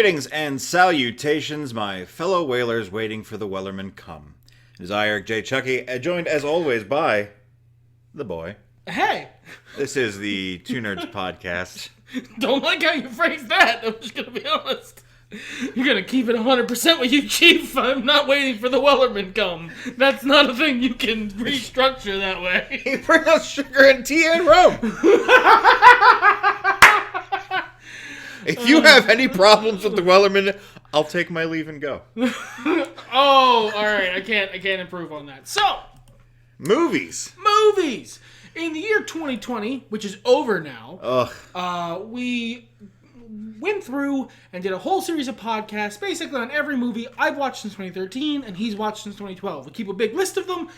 Greetings and salutations, my fellow whalers waiting for the Wellerman come. It is I, Eric J. Chucky, joined as always by the boy. Hey! This is the Two Nerds Podcast. Don't like how you phrased that, I'm just gonna be honest. You're gonna keep it 100% with you, Chief. I'm not waiting for the Wellerman come. That's not a thing you can restructure that way. He brings us sugar and tea and rum. If you have any problems with the Wellerman, I'll take my leave and go. Oh, alright, I can't improve on that. So, Movies. In the year 2020, which is over now, we went through and did a whole series of podcasts basically on every movie I've watched since 2013 and he's watched since 2012. We keep a big list of them,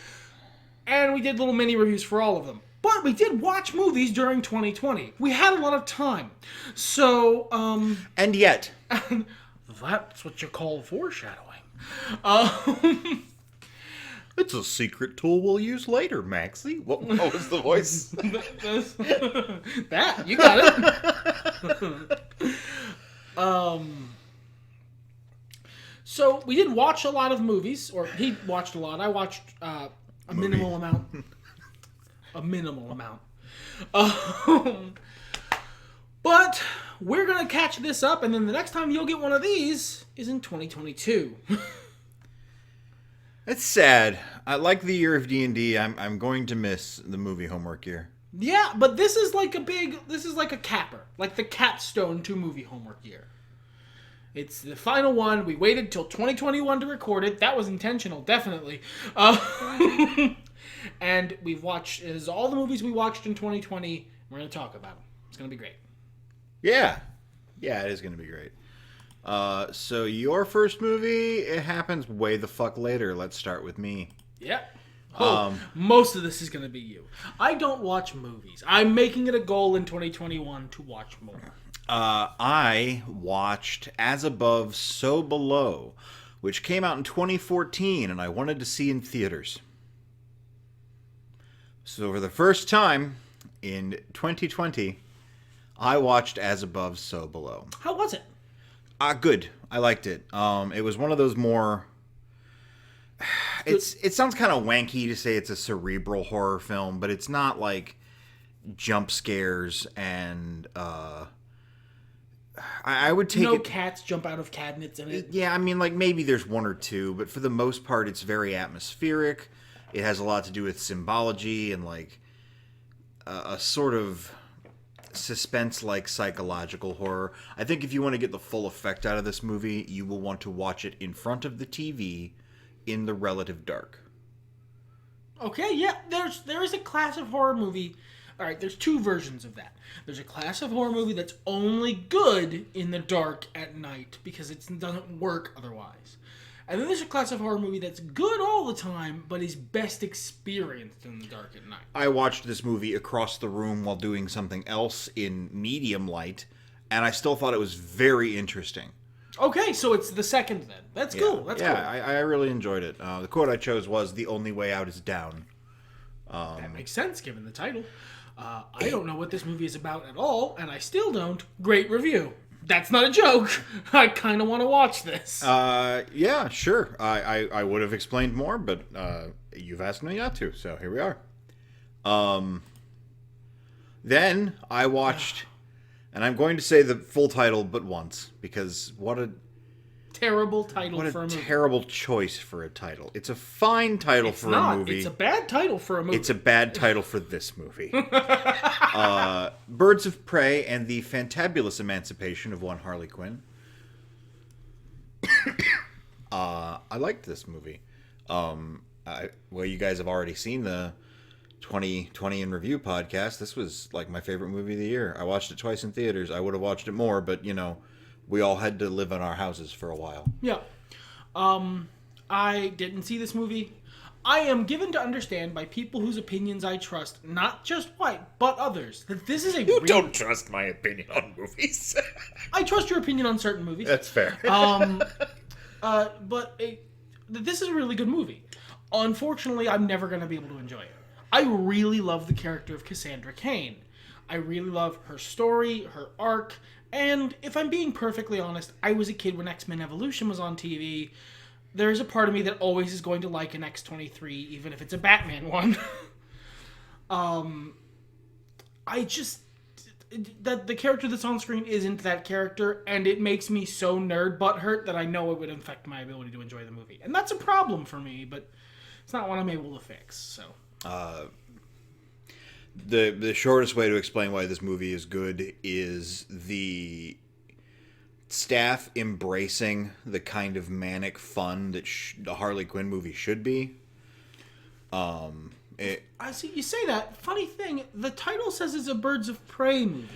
and we did little mini reviews for all of them. But we did watch movies during 2020. We had a lot of time. So, And yet. That's what you call foreshadowing. It's a secret tool we'll use later, Maxie. What was the voice? That, you got it. So we did watch a lot of movies, or he watched a lot. I watched a minimal amount. But we're going to catch this up, and then the next time you'll get one of these is in 2022. It's sad. I like the year of D&D. I'm going to miss the movie homework year. Yeah, but this is like a capper. Like the capstone to movie homework year. It's the final one. We waited till 2021 to record it. That was intentional, definitely. And we've watched, it is all the movies we watched in 2020. We're going to talk about them. It's going to be great. Yeah. Yeah, it is going to be great. So your first movie, it happens way the fuck later. Let's start with me. Yeah. Most of this is going to be you. I don't watch movies. I'm making it a goal in 2021 to watch more. I watched As Above, So Below, which came out in 2014, and I wanted to see in theaters. So for the first time in 2020, I watched As Above, So Below. How was it? Good. I liked it. It was one of those more... It sounds kind of wanky to say it's a cerebral horror film, but it's not like jump scares and... I would take no cats jump out of cabinets in it. Yeah, I mean, like, maybe there's one or two, but for the most part, it's very atmospheric. It has a lot to do with symbology and, like, a sort of suspense-like psychological horror. I think if you want to get the full effect out of this movie, you will want to watch it in front of the TV in the relative dark. Okay, yeah, there is a class of horror movie. All right, there's two versions of that. There's a class of horror movie that's only good in the dark at night because it doesn't work otherwise. And then there's a class of horror movie that's good all the time, but is best experienced in the dark at night. I watched this movie across the room while doing something else in medium light, and I still thought it was very interesting. Okay, so it's the second then. That's cool. That's cool. I really enjoyed it. The quote I chose was, "The only way out is down." That makes sense given the title. I don't know what this movie is about at all, and I still don't. Great review. That's not a joke. I kind of want to watch this. Yeah, sure. I would have explained more, but you've asked me not to, so here we are. Then I watched, and I'm going to say the full title but once, because what a terrible title for a movie. What a terrible choice for a title. It's a fine title for a movie. It's a bad title for a movie. It's a bad title for this movie. Birds of Prey and the Fantabulous Emancipation of One Harley Quinn. I liked this movie. Well, you guys have already seen the 2020 in Review podcast. This was like my favorite movie of the year. I watched it twice in theaters. I would have watched it more, but you know, we all had to live in our houses for a while. Yeah. I didn't see this movie. I am given to understand by people whose opinions I trust, not just white, but others, that this is a You don't trust my opinion on movies. I trust your opinion on certain movies. That's fair. But this is a really good movie. Unfortunately, I'm never going to be able to enjoy it. I really love the character of Cassandra Cain. I really love her story, her arc, and if I'm being perfectly honest, I was a kid when X-Men Evolution was on TV. There's a part of me that always is going to like an X-23, even if it's a Batman one. I just... that the character that's on screen isn't that character, and it makes me so nerd butthurt that I know it would affect my ability to enjoy the movie. And that's a problem for me, but it's not one I'm able to fix, so... The shortest way to explain why this movie is good is the staff embracing the kind of manic fun that the Harley Quinn movie should be. I see you say that. Funny thing, the title says it's a Birds of Prey movie.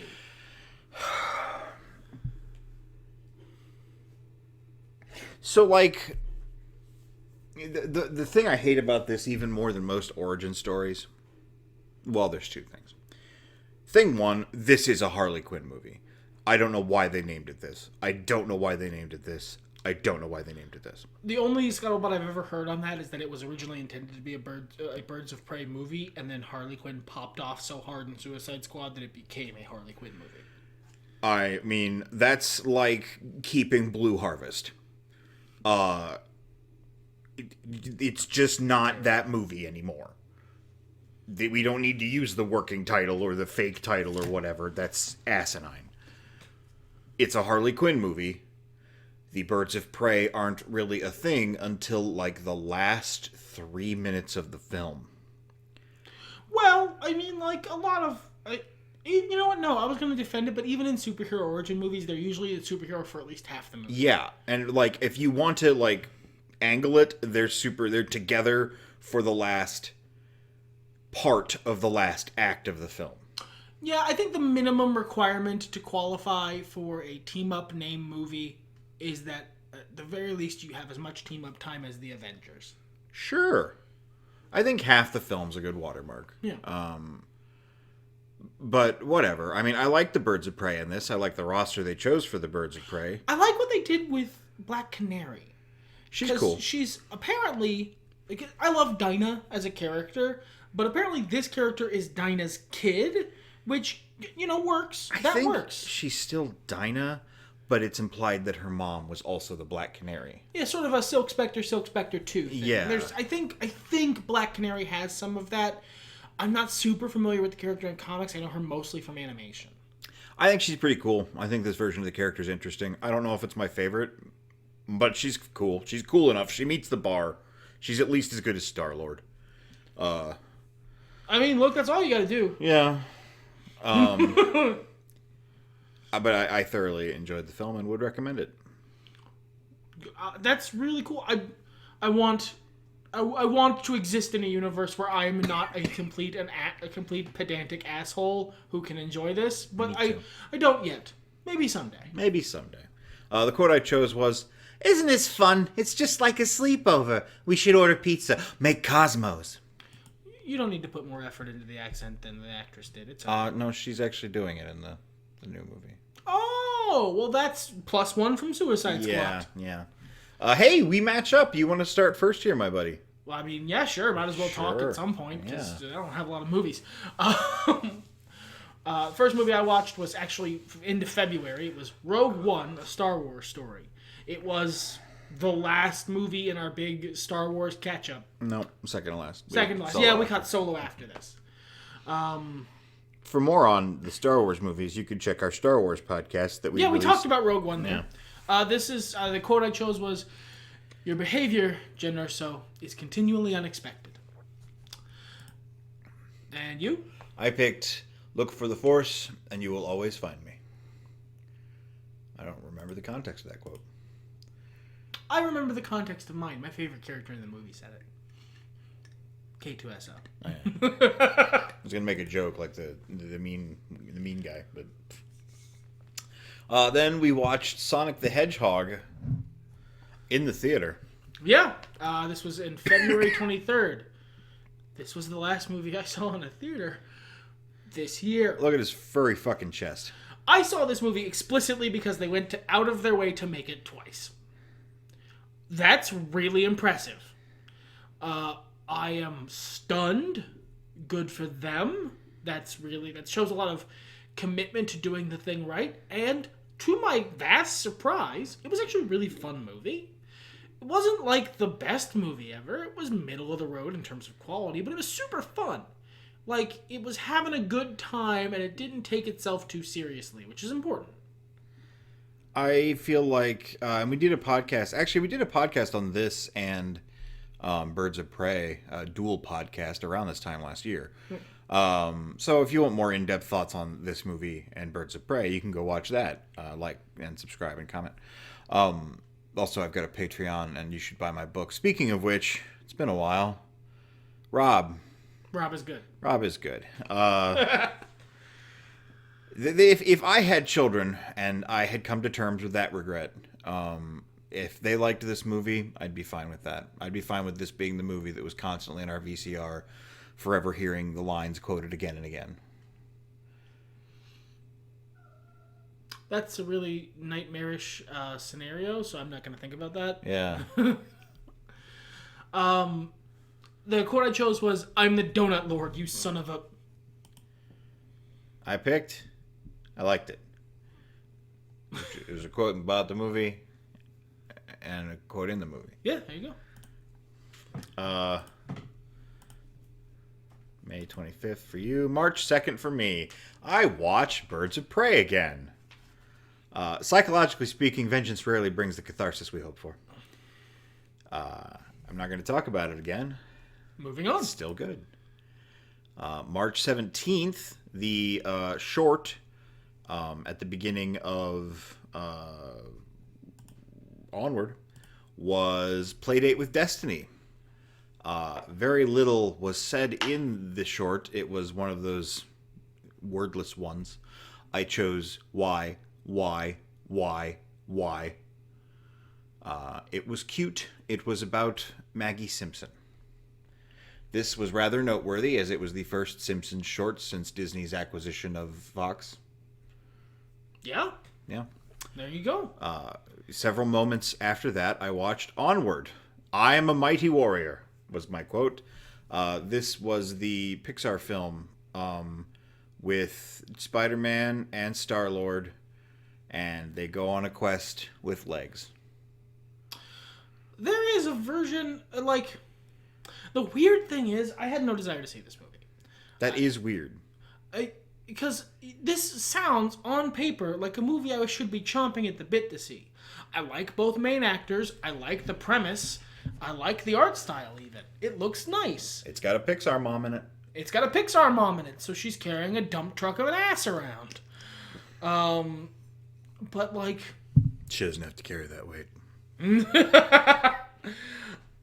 So, like, the thing I hate about this even more than most origin stories, well, there's two things. Thing one, this is a Harley Quinn movie. I don't know why they named it this. I don't know why they named it this. I don't know why they named it this. The only scuttlebutt I've ever heard on that is that it was originally intended to be a Birds of Prey movie, and then Harley Quinn popped off so hard in Suicide Squad that it became a Harley Quinn movie. I mean, that's like keeping Blue Harvest. It's just not that movie anymore. We don't need to use the working title or the fake title or whatever. That's asinine. It's a Harley Quinn movie. The Birds of Prey aren't really a thing until, like, the last 3 minutes of the film. Well, I mean, like, a lot of... you know what? No, I was going to defend it, but even in superhero origin movies, they're usually a superhero for at least half the movie. Yeah, and, like, if you want to, like, angle it, they're together for the last part of the last act of the film. Yeah, I think the minimum requirement to qualify for a team-up name movie is that, at the very least, you have as much team-up time as the Avengers. Sure. I think half the film's a good watermark. Yeah. But whatever. I mean, I like the Birds of Prey in this. I like the roster they chose for the Birds of Prey. I like what they did with Black Canary. She's cool. She's apparently... Like, I love Dinah as a character, but apparently this character is Dinah's kid, which, you know, works. I that think works. She's still Dinah, but it's implied that her mom was also the Black Canary. Yeah, sort of a Silk Spectre 2 thing. Yeah. I think Black Canary has some of that. I'm not super familiar with the character in comics. I know her mostly from animation. I think she's pretty cool. I think this version of the character is interesting. I don't know if it's my favorite, but she's cool. She's cool enough. She meets the bar. She's at least as good as Star-Lord. I mean, look, that's all you gotta do. Yeah. But I thoroughly enjoyed the film and would recommend it. That's really cool. I want to exist in a universe where I am not a complete pedantic asshole who can enjoy this, but I don't yet. Maybe someday. The quote I chose was, "Isn't this fun? It's just like a sleepover. We should order pizza. Make Cosmos." You don't need to put more effort into the accent than the actress did. It's no, she's actually doing it in the new movie. Oh, well, that's +1 from Suicide Squad. Yeah. Hey, we match up. You want to start first here, my buddy? Well, I mean, yeah, sure. Might as well talk at some point, because I don't have a lot of movies. First movie I watched was actually into February. It was Rogue One, a Star Wars story. It was the last movie in our big Star Wars catch-up. No, second to last. Yeah, we caught Solo after this. For more on the Star Wars movies, you could check our Star Wars podcast that we we talked about Rogue One there. Yeah. This is, the quote I chose was, "Your behavior, Jen Erso, is continually unexpected." And you? I picked "Look for the Force, and you will always find me." I don't remember the context of that quote. I remember the context of mine. My favorite character in the movie said it. K2SO. Oh, yeah. I was gonna make a joke like the mean guy, but then we watched Sonic the Hedgehog in the theater. Yeah, this was in February 23rd. This was the last movie I saw in a theater this year. Look at his furry fucking chest. I saw this movie explicitly because they went out of their way to make it twice. That's really impressive. I am stunned. Good for them. that shows a lot of commitment to doing the thing right. And to my vast surprise, it was actually a really fun movie. It wasn't like the best movie ever. It was middle of the road in terms of quality, but it was super fun. Like, it was having a good time, and it didn't take itself too seriously, which is important. I feel like, and we did a podcast. Actually, we did a podcast on this and Birds of Prey, a dual podcast around this time last year. So if you want more in-depth thoughts on this movie and Birds of Prey, you can go watch that. Like and subscribe and comment. Also, I've got a Patreon, and you should buy my book. Speaking of which, it's been a while. Rob is good. Rob is good. If I had children and I had come to terms with that regret, if they liked this movie, I'd be fine with that. I'd be fine with this being the movie that was constantly in our VCR, forever hearing the lines quoted again and again. That's a really nightmarish scenario, so I'm not going to think about that. Yeah. The quote I chose was, "I'm the donut lord, you son of a..." I liked it. It was a quote about the movie and a quote in the movie. Yeah, there you go. May 25th for you. March 2nd for me. I watched Birds of Prey again. Psychologically speaking, vengeance rarely brings the catharsis we hope for. I'm not going to talk about it again. Moving on. It's still good. March 17th, the short at the beginning of Onward was Playdate with Destiny. Very little was said in the short. It was one of those wordless ones. I chose why. It was cute. It was about Maggie Simpson. This was rather noteworthy as it was the first Simpsons short since Disney's acquisition of Fox. Yeah. Yeah. There you go. Several moments after that, I watched Onward. I am a mighty warrior, was my quote. This was the Pixar film with Spider-Man and Star-Lord, and they go on a quest with legs. There is a version, like... The weird thing is, I had no desire to see this movie. That is weird. Because this sounds, on paper, like a movie I should be chomping at the bit to see. I like both main actors. I like the premise. I like the art style, even. It looks nice. It's got a Pixar mom in it. It's got a Pixar mom in it, so she's carrying a dump truck of an ass around. But, like... She doesn't have to carry that weight.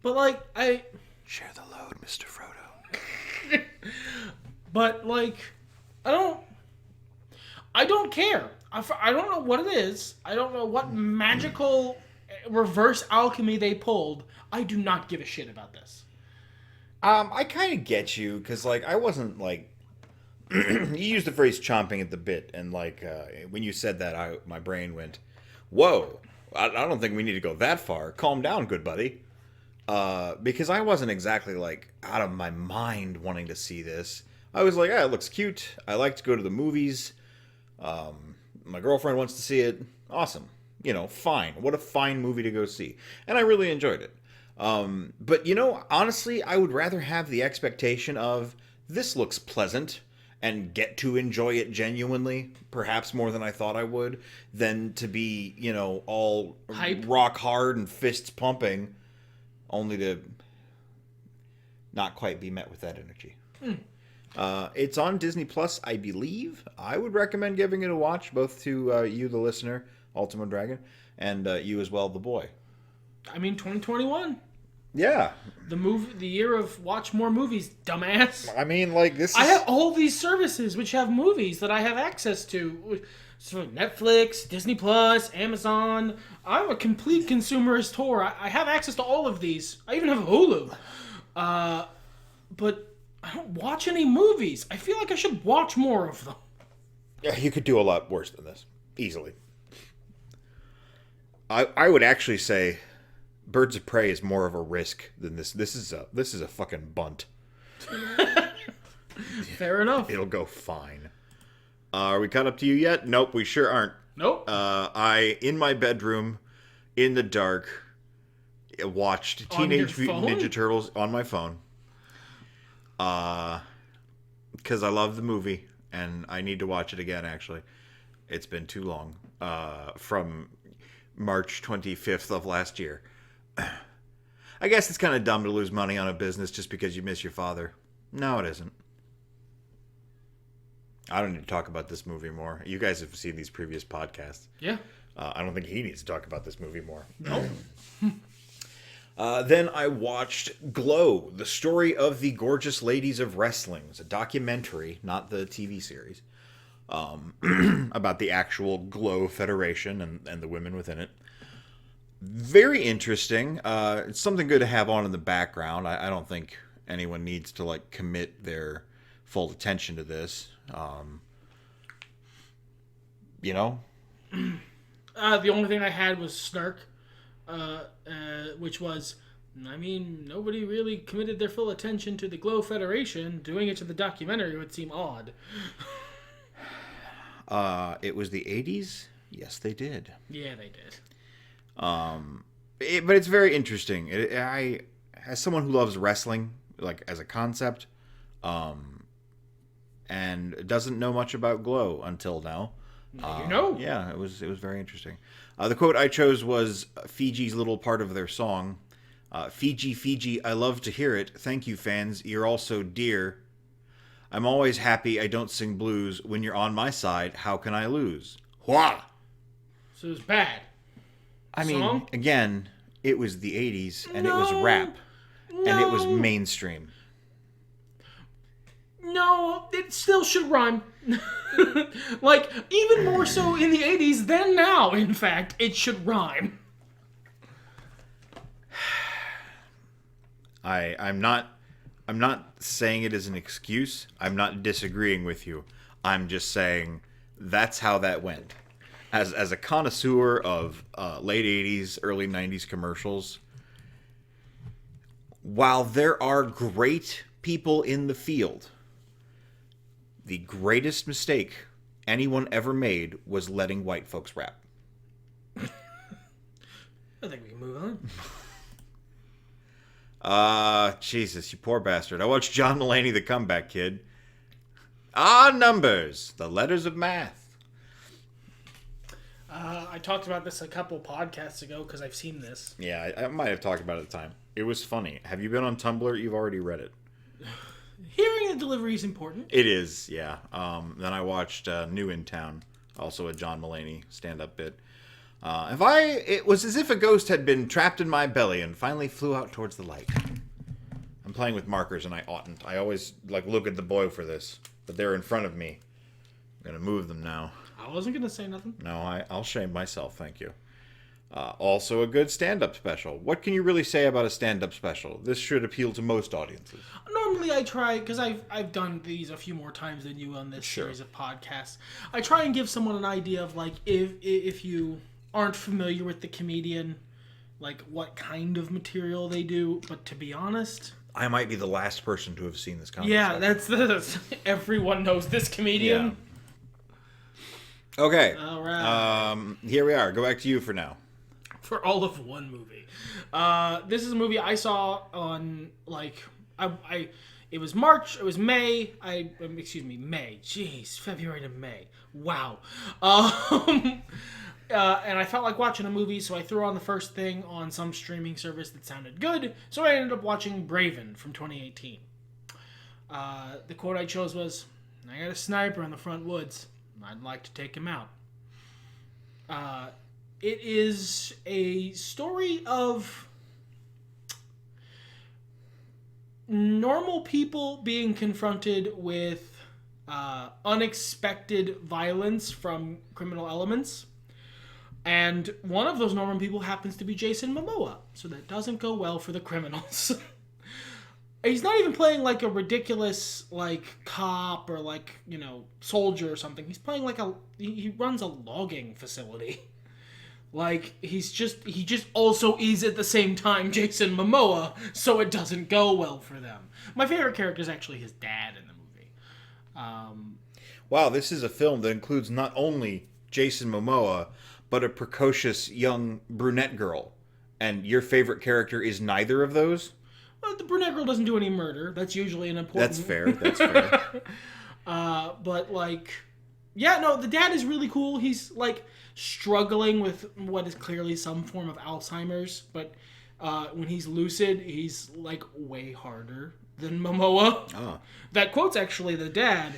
But, like, Share the load, Mr. Frodo. But, like, I don't care. I don't know what it is. I don't know what magical reverse alchemy they pulled. I do not give a shit about this. I kind of get you, because, like, I wasn't, like... You used the phrase chomping at the bit, and, like, when you said that, my brain went, whoa, I don't think we need to go that far. Calm down, good buddy. Because I wasn't exactly, like, out of my mind wanting to see this. I was like, it looks cute. I like to go to the movies. My girlfriend wants to see it. Awesome. Fine. What a fine movie to go see. And I really enjoyed it. But, honestly, I would rather have the expectation of, this looks pleasant, and get to enjoy it genuinely, perhaps more than I thought I would, than to be, all hype, rock hard and fists pumping, only to not quite be met with that energy. It's on Disney Plus, I believe. I would recommend giving it a watch, both to you, the listener, Ultima Dragon, and you as well, the boy. 2021. Yeah. The year of watch more movies, dumbass. This is... I have all these services which have movies that I have access to. So Netflix, Disney Plus, Amazon. I'm a complete consumerist whore. I have access to all of these. I even have Hulu. But I don't watch any movies. I feel like I should watch more of them. Yeah, you could do a lot worse than this. Easily. I would actually say Birds of Prey is more of a risk than this. This is a fucking bunt. Fair enough. It'll go fine. Are we caught up to you yet? Nope, we sure aren't. Nope. In my bedroom, in the dark, watched Teenage Mutant Ninja Turtles on my phone. Because I love the movie, and I need to watch it again, actually. It's been too long. From March 25th of last year. I guess it's kind of dumb to lose money on a business just because you miss your father. No, it isn't. I don't need to talk about this movie more. You guys have seen these previous podcasts. Yeah. I don't think he needs to talk about this movie more. No. Then I watched Glow, the story of the gorgeous ladies of wrestling. It's a documentary, not the TV series, about the actual Glow Federation and the women within it. Very interesting. It's something good to have on in the background. I don't think anyone needs to like commit their full attention to this. You know? The only thing I had was snark, which was, I mean, nobody really committed their full attention to the Glow Federation. Doing it to the documentary would seem odd. It was the 80s? Yes, they did. Yeah, they did. But it's very interesting. As someone who loves wrestling, like as a concept, and doesn't know much about Glow until now. You know. Yeah, it was very interesting. The quote I chose was Fiji's little part of their song. Fiji, Fiji, I love to hear it. Thank you, fans. You're all so dear. I'm always happy I don't sing blues. When you're on my side, how can I lose? Hua! So it was bad. I mean, Song? again, it was the 80s, and it was rap. And it was mainstream. No, it still should rhyme. Like, even more so in the 80s than now, in fact. It should rhyme. I'm not saying it as an excuse. I'm not disagreeing with you. I'm just saying that's how that went. As a connoisseur of late 80s, early 90s commercials, while there are great people in the field, the greatest mistake anyone ever made was letting white folks rap. I think we can move on. Jesus, you poor bastard. I watched John Mulaney, The Comeback Kid. Numbers, the letters of math. I talked about this a couple podcasts ago because I've seen this. Yeah, I might have talked about it at the time. It was funny. Have you been on Tumblr? You've already read it. Hearing the delivery is important. It is, yeah. Then I watched New in Town, also a John Mulaney stand-up bit. It was as if a ghost had been trapped in my belly and finally flew out towards the light. I'm playing with markers and I oughtn't. I always look at the boy for this, but they're in front of me. I'm gonna move them now. I wasn't gonna say nothing. No, I'll shame myself, thank you. Also a good stand-up special. What can you really say about a stand-up special? This should appeal to most audiences. Normally I try, because I've done these a few more times than you on this series of podcasts. I try and give someone an idea of, like, if you aren't familiar with the comedian, like, what kind of material they do. But to be honest, I might be the last person to have seen this comedy. Yeah, that's everyone knows this comedian. Yeah. Okay. All right. Here we are. Go back to you for now. For all of one movie. This is a movie I saw on, like, it was March, it was May, May. Jeez, February to May. Wow. And I felt like watching a movie, so I threw on the first thing on some streaming service that sounded good, so I ended up watching Braven from 2018. The quote I chose was, I got a sniper in the front woods. I'd like to take him out. It is a story of normal people being confronted with unexpected violence from criminal elements. And one of those normal people happens to be Jason Momoa. So that doesn't go well for the criminals. He's not even playing like a ridiculous like cop or like, soldier or something. He's playing like he runs a logging facility. Like, he just also is at the same time Jason Momoa, so it doesn't go well for them. My favorite character is actually his dad in the movie. Wow, this is a film that includes not only Jason Momoa, but a precocious young brunette girl. And your favorite character is neither of those? Well, the brunette girl doesn't do any murder. That's usually an important... That's fair, that's fair. But, like... Yeah, no, the dad is really cool. He's, like, struggling with what is clearly some form of Alzheimer's. But when he's lucid, he's, like, way harder than Momoa. Oh. That quote's actually the dad,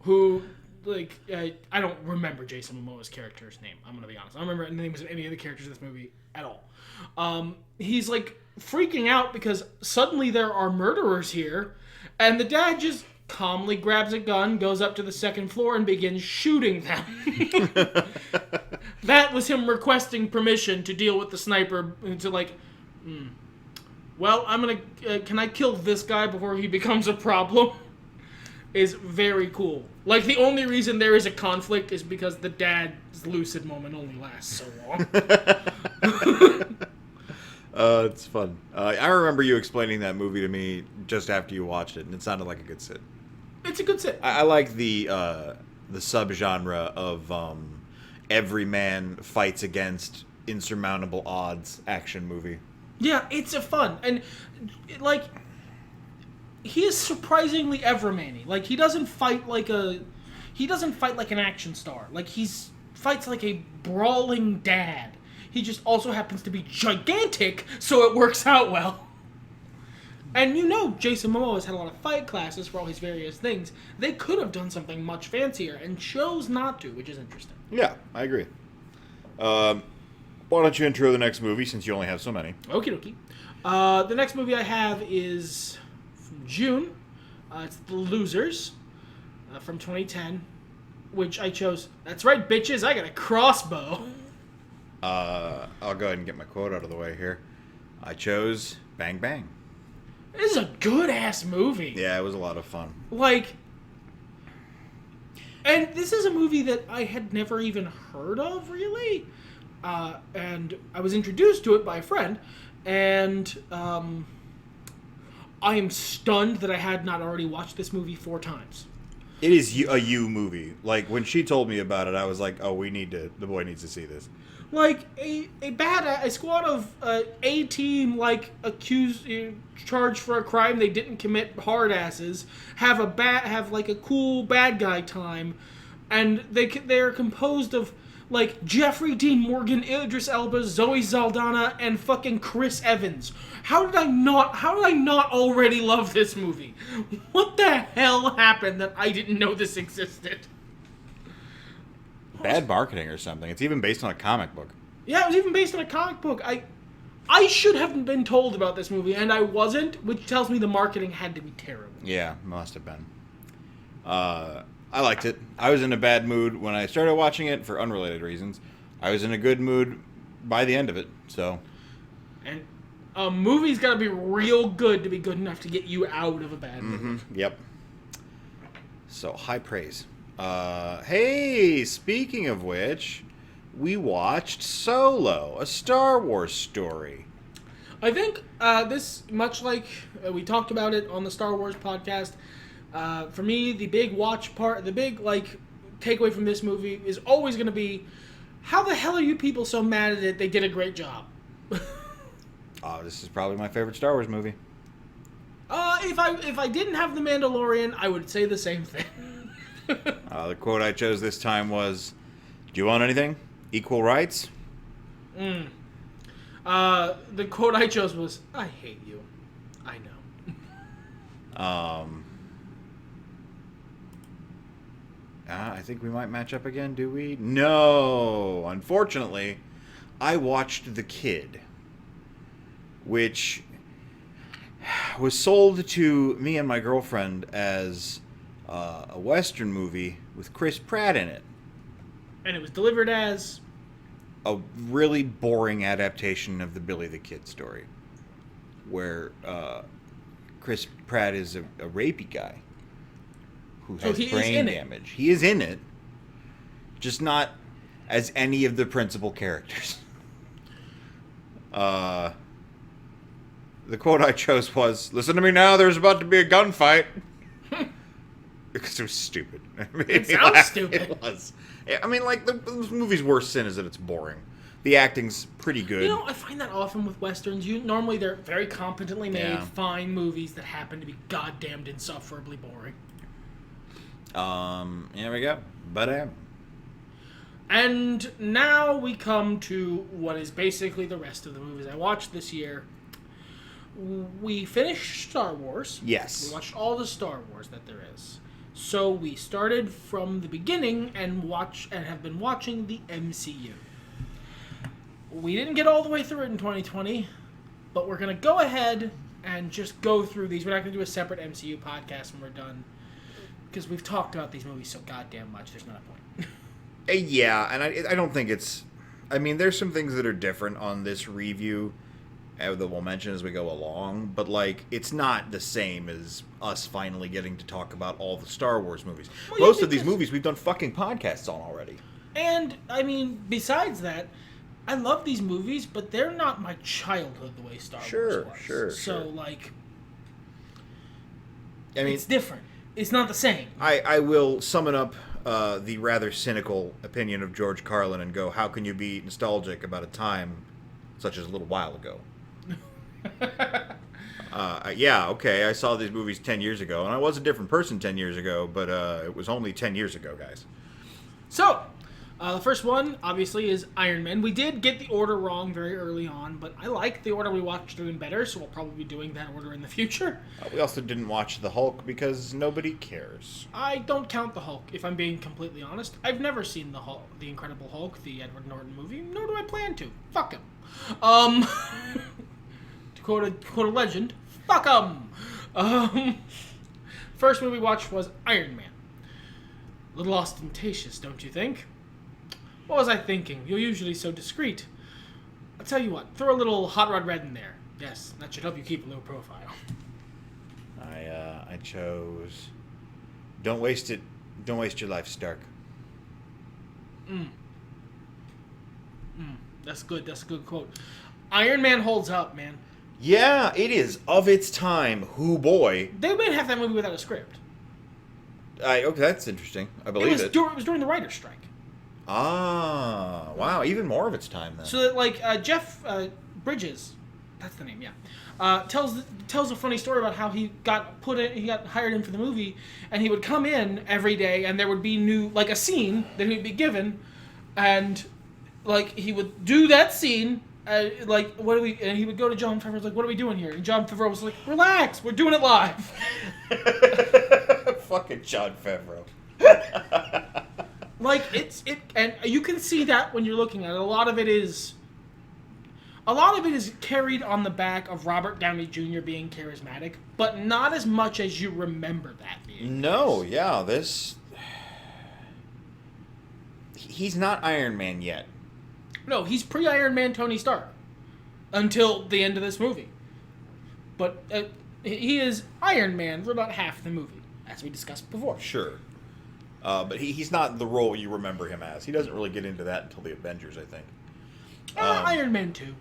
who... Like, I don't remember Jason Momoa's character's name. I'm gonna be honest. I don't remember the names of any of the characters in this movie at all. He's like freaking out because suddenly there are murderers here, and the dad just calmly grabs a gun, goes up to the second floor, and begins shooting them. That was him requesting permission to deal with the sniper to like. Well, I'm gonna. Can I kill this guy before he becomes a problem? Is very cool. Like, the only reason there is a conflict is because the dad's lucid moment only lasts so long. It's fun. I remember you explaining that movie to me just after you watched it, and it sounded like a good sit. It's a good sit. I like the subgenre of every man fights against insurmountable odds action movie. Yeah, it's a fun. And, like... He is surprisingly everyman-y. Like, he doesn't fight like an action star. Like, fights like a brawling dad. He just also happens to be gigantic, so it works out well. And you know Jason Momoa has had a lot of fight classes for all his various things. They could have done something much fancier and chose not to, which is interesting. Yeah, I agree. Why don't you intro the next movie, since you only have so many? Okie dokie. The next movie I have is... June. It's The Losers from 2010, which I chose. That's right, bitches. I got a crossbow. I'll go ahead and get my quote out of the way here. I chose Bang Bang. This is a good-ass movie. Yeah, it was a lot of fun. Like, and this is a movie that I had never even heard of, really. And I was introduced to it by a friend, and I am stunned that I had not already watched this movie 4 times. It is a you movie. Like, when she told me about it, I was like, oh, the boy needs to see this. Like, a squad of A-team, like, charged for a crime they didn't commit, hard asses, have a cool bad guy time, and they're composed of, like, Jeffrey Dean Morgan, Idris Elba, Zoe Saldana, and fucking Chris Evans. How did I not already love this movie? What the hell happened that I didn't know this existed? Bad marketing or something. It's even based on a comic book. Yeah, it was even based on a comic book. I should have been told about this movie, and I wasn't, which tells me the marketing had to be terrible. Yeah, must have been. I liked it. I was in a bad mood when I started watching it for unrelated reasons. I was in a good mood by the end of it, so. And a movie's got to be real good to be good enough to get you out of a bad mood. Yep. So, high praise. Hey, speaking of which, we watched Solo, a Star Wars story. I think this, much like we talked about it on the Star Wars podcast, for me, the big takeaway from this movie is always going to be, how the hell are you people so mad at it? They did a great job. Oh, this is probably my favorite Star Wars movie. If I didn't have The Mandalorian, I would say the same thing. The quote I chose this time was, "Do you want anything? Equal rights?" The quote I chose was, "I hate you. I know." I think we might match up again, do we? No! Unfortunately, I watched The Kid, which was sold to me and my girlfriend as a Western movie with Chris Pratt in it. And it was delivered as a really boring adaptation of the Billy the Kid story, where Chris Pratt is a rapey guy who has brain damage. He is in it, just not as any of the principal characters. The quote I chose was, "Listen to me now, there's about to be a gunfight." Because it was stupid. It sounds stupid. It was. I mean, like, the movie's worst sin is that it's boring. The acting's pretty good. You know, I find that often with Westerns. Normally they're very competently made, fine movies that happen to be goddamned insufferably boring. Here we go. But, And now we come to what is basically the rest of the movies I watched this year. We finished Star Wars. Yes. We watched all the Star Wars that there is. So we started from the beginning and have been watching the MCU. We didn't get all the way through it in 2020, but we're going to go ahead and just go through these. We're not going to do a separate MCU podcast when we're done, because we've talked about these movies so goddamn much, there's not a point. Yeah, and I don't think it's... I mean, there's some things that are different on this review that we'll mention as we go along, but, like, it's not the same as us finally getting to talk about all the Star Wars movies. Well, Most of these movies we've done fucking podcasts on already. And, I mean, besides that, I love these movies, but they're not my childhood the way Star Wars was. Sure. So, like, I mean, it's different. It's not the same. I will summon up the rather cynical opinion of George Carlin and go, how can you be nostalgic about a time such as a little while ago? Yeah, okay, I saw these movies 10 years ago, and I was a different person 10 years ago, but it was only 10 years ago, guys. So, the first one, obviously, is Iron Man. We did get the order wrong very early on, but I like the order we watched doing better, so we'll probably be doing that order in the future. We also didn't watch The Hulk because nobody cares. I don't count the Hulk, if I'm being completely honest. I've never seen the Hulk, the Incredible Hulk, the Edward Norton movie, nor do I plan to. Fuck him. To quote a legend, fuck him. First movie we watched was Iron Man. A little ostentatious, don't you think? What was I thinking? You're usually so discreet. I'll tell you what, throw a little Hot Rod Red in there. Yes, that should help you keep a low profile. I chose... Don't waste it. Don't waste your life, Stark. That's good. That's a good quote. Iron Man holds up, man. Yeah, it is of its time. Hoo boy. They made half that movie without a script. Okay, that's interesting. I believe it. It was during the writer's strike. Ah, wow, even more of its time then. So that, like, Jeff Bridges, that's the name, yeah, tells a funny story about how he got hired in for the movie, and he would come in every day, and there would be a scene that he'd be given, and, like, he would do that scene, and he would go to Jon Favreau, like, what are we doing here? And Jon Favreau was like, relax, we're doing it live. Fucking Jon Favreau. Like, and you can see that when you're looking at it. A lot of it is carried on the back of Robert Downey Jr. being charismatic, but not as much as you remember that being. No, yeah, he's not Iron Man yet. No, he's pre-Iron Man Tony Stark until the end of this movie. But he is Iron Man for about half the movie, as we discussed before. Sure. But he's not the role you remember him as. He doesn't really get into that until the Avengers, I think. Iron Man 2.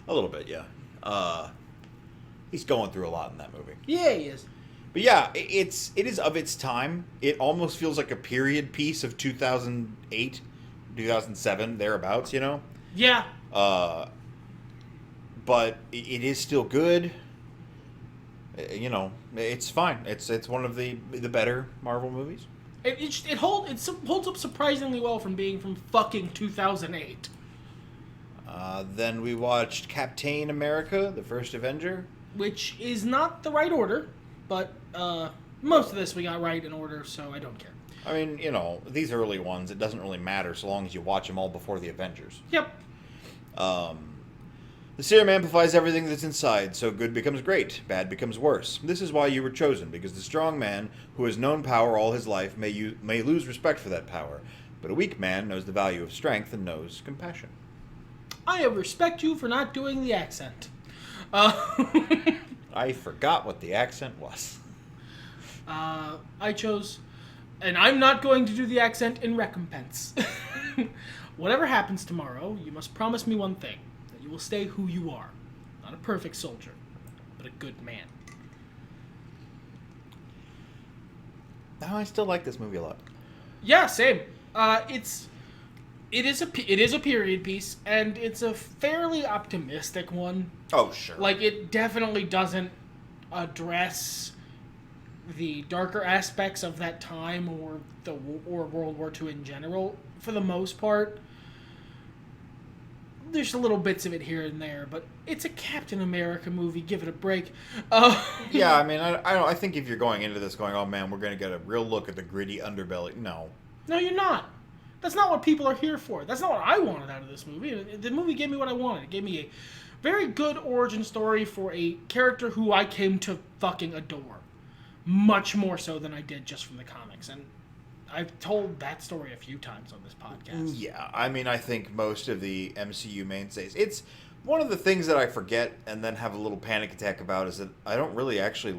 A little bit, yeah. He's going through a lot in that movie. Yeah, he is. But yeah, it is of its time. It almost feels like a period piece of 2008, 2007, thereabouts, you know? Yeah. But it is still good. You know, it's fine. It's one of the better Marvel movies. It holds up surprisingly well from being from fucking 2008. Then we watched Captain America, the First Avenger. Which is not the right order, but most of this we got right in order, so I don't care. I mean, you know, these early ones, it doesn't really matter so long as you watch them all before the Avengers. Yep. The serum amplifies everything that's inside, so good becomes great, bad becomes worse. This is why you were chosen, because the strong man, who has known power all his life, may lose respect for that power. But a weak man knows the value of strength and knows compassion. I respect you for not doing the accent. I forgot what the accent was. I chose, and I'm not going to do the accent in recompense. Whatever happens tomorrow, you must promise me one thing. That you will stay who you are. Not a perfect soldier, but a good man. No, I still like this movie a lot. Yeah, same. It is a period piece, and it's a fairly optimistic one. Oh, sure. Like, it definitely doesn't address the darker aspects of that time or World War II in general, for the most part. There's a little bits of it here and there, but it's a Captain America movie. Give it a break. Yeah, I mean, I think if you're going into this going, oh man, we're going to get a real look at the gritty underbelly. No. No, you're not. That's not what people are here for. That's not what I wanted out of this movie. The movie gave me what I wanted. It gave me a very good origin story for a character who I came to fucking adore. Much more so than I did just from the comics. And I've told that story a few times on this podcast. Yeah, I mean, I think most of the MCU mainstays. It's one of the things that I forget and then have a little panic attack about is that I don't really actually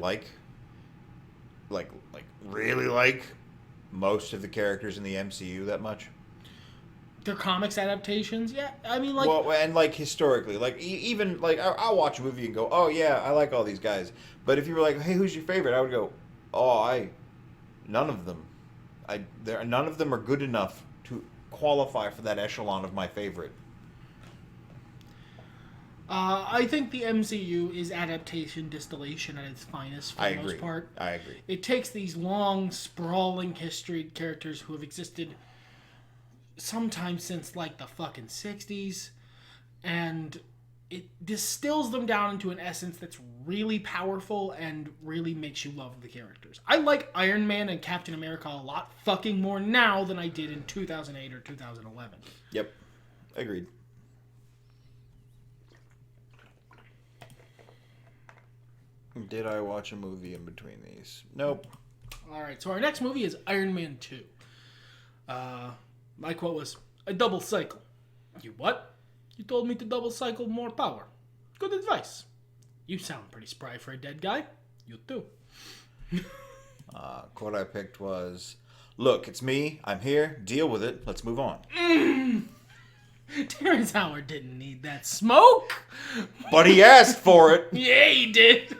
really like most of the characters in the MCU that much. Their comics adaptations, yeah. I mean, like, well, and like historically, like even like I'll watch a movie and go, oh yeah, I like all these guys. But if you were like, hey, who's your favorite? I would go, none of them. None of them are good enough to qualify for that echelon of my favorite. I think the MCU is adaptation distillation at its finest for the most part. I agree. It takes these long, sprawling history characters who have existed sometime since like the fucking 60s, and it distills them down into an essence that's really powerful and really makes you love the characters. I like Iron Man and Captain America a lot fucking more now than I did in 2008 or 2011. Yep. Agreed. Did I watch a movie in between these? Nope. Alright, so our next movie is Iron Man 2. My quote was, "I double cycle." You what? You told me to double cycle more power. Good advice. You sound pretty spry for a dead guy. You too. Quote I picked was, "Look, it's me. I'm here. Deal with it. Let's move on." Terrence Howard didn't need that smoke. But he asked for it. Yeah, he did.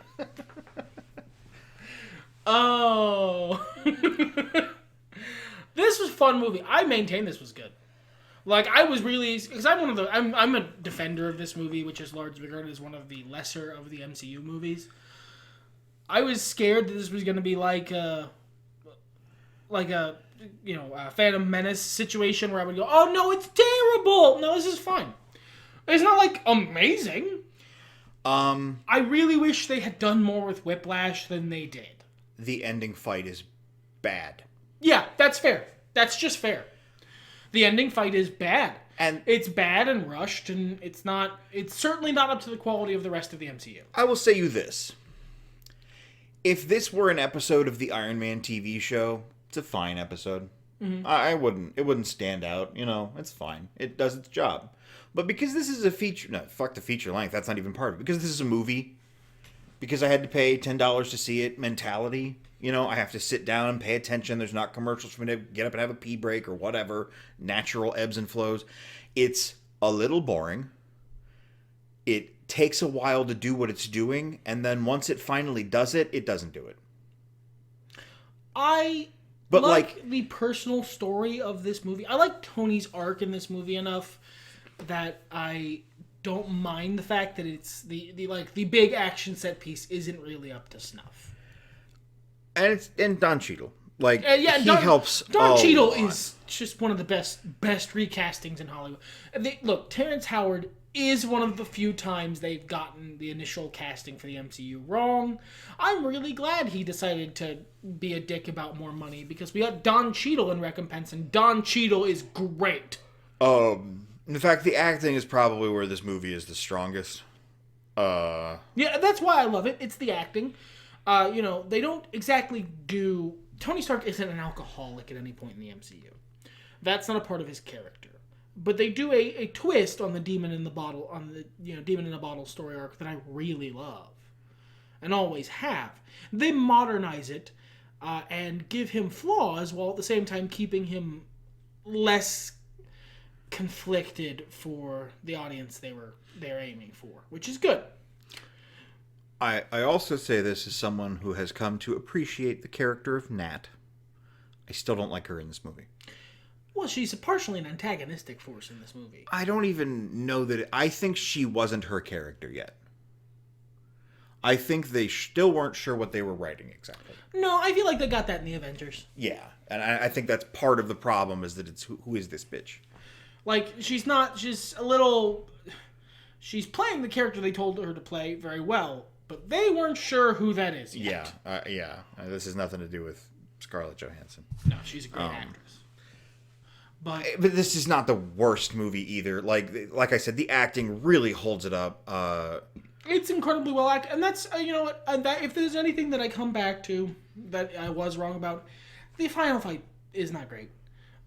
Oh. This was a fun movie. I maintain this was good. Like, I was really... Because I'm a defender of this movie, which is largely regarded as one of the lesser of the MCU movies. I was scared that this was going to be like a Phantom Menace situation where I would go, oh no, it's terrible! No, this is fine. It's not, like, amazing. I really wish they had done more with Whiplash than they did. The ending fight is bad. Yeah, that's fair. That's just fair. The ending fight is bad. And it's bad and rushed, and it's certainly not up to the quality of the rest of the MCU. I will say you this. If this were an episode of the Iron Man TV show, it's a fine episode. Mm-hmm. It wouldn't stand out. It's fine. It does its job. But because this is a feature, no, fuck the feature length, that's not even part of it. Because this is a movie, because I had to pay $10 to see it mentality, I have to sit down and pay attention. There's not commercials for me to get up and have a pee break or whatever. Natural ebbs and flows. It's a little boring. It takes a while to do what it's doing, and then once it finally does it, it doesn't do it. I like the personal story of this movie. I like Tony's arc in this movie enough that I don't mind the fact that it's the big action set piece isn't really up to snuff. And Don Cheadle. He helps. Don Cheadle is just one of the best recastings in Hollywood. Look, Terrence Howard is one of the few times they've gotten the initial casting for the MCU wrong. I'm really glad he decided to be a dick about more money, because we got Don Cheadle in recompense, and Don Cheadle is great. In fact, the acting is probably where this movie is the strongest. Yeah, that's why I love it. It's the acting. They don't exactly do... Tony Stark isn't an alcoholic at any point in the MCU. That's not a part of his character. But they do a twist on the Demon in the Bottle, Demon in a Bottle story arc that I really love. And always have. They modernize it and give him flaws while at the same time keeping him less conflicted for the audience they're aiming for, which is good. I also say this as someone who has come to appreciate the character of Nat. I still don't like her in this movie. Well, she's partially an antagonistic force in this movie. I don't even know that... I think she wasn't her character yet. I think they still weren't sure what they were writing exactly. No, I feel like they got that in the Avengers. Yeah, and I think that's part of the problem, is that it's who is this bitch? Like, she's a little... She's playing the character they told her to play very well, but they weren't sure who that is yet. Yeah. This has nothing to do with Scarlett Johansson. No, she's a great actress. But this is not the worst movie either. Like I said, the acting really holds it up. It's incredibly well acted, and that's you know what. If there's anything that I come back to that I was wrong about, the final fight is not great.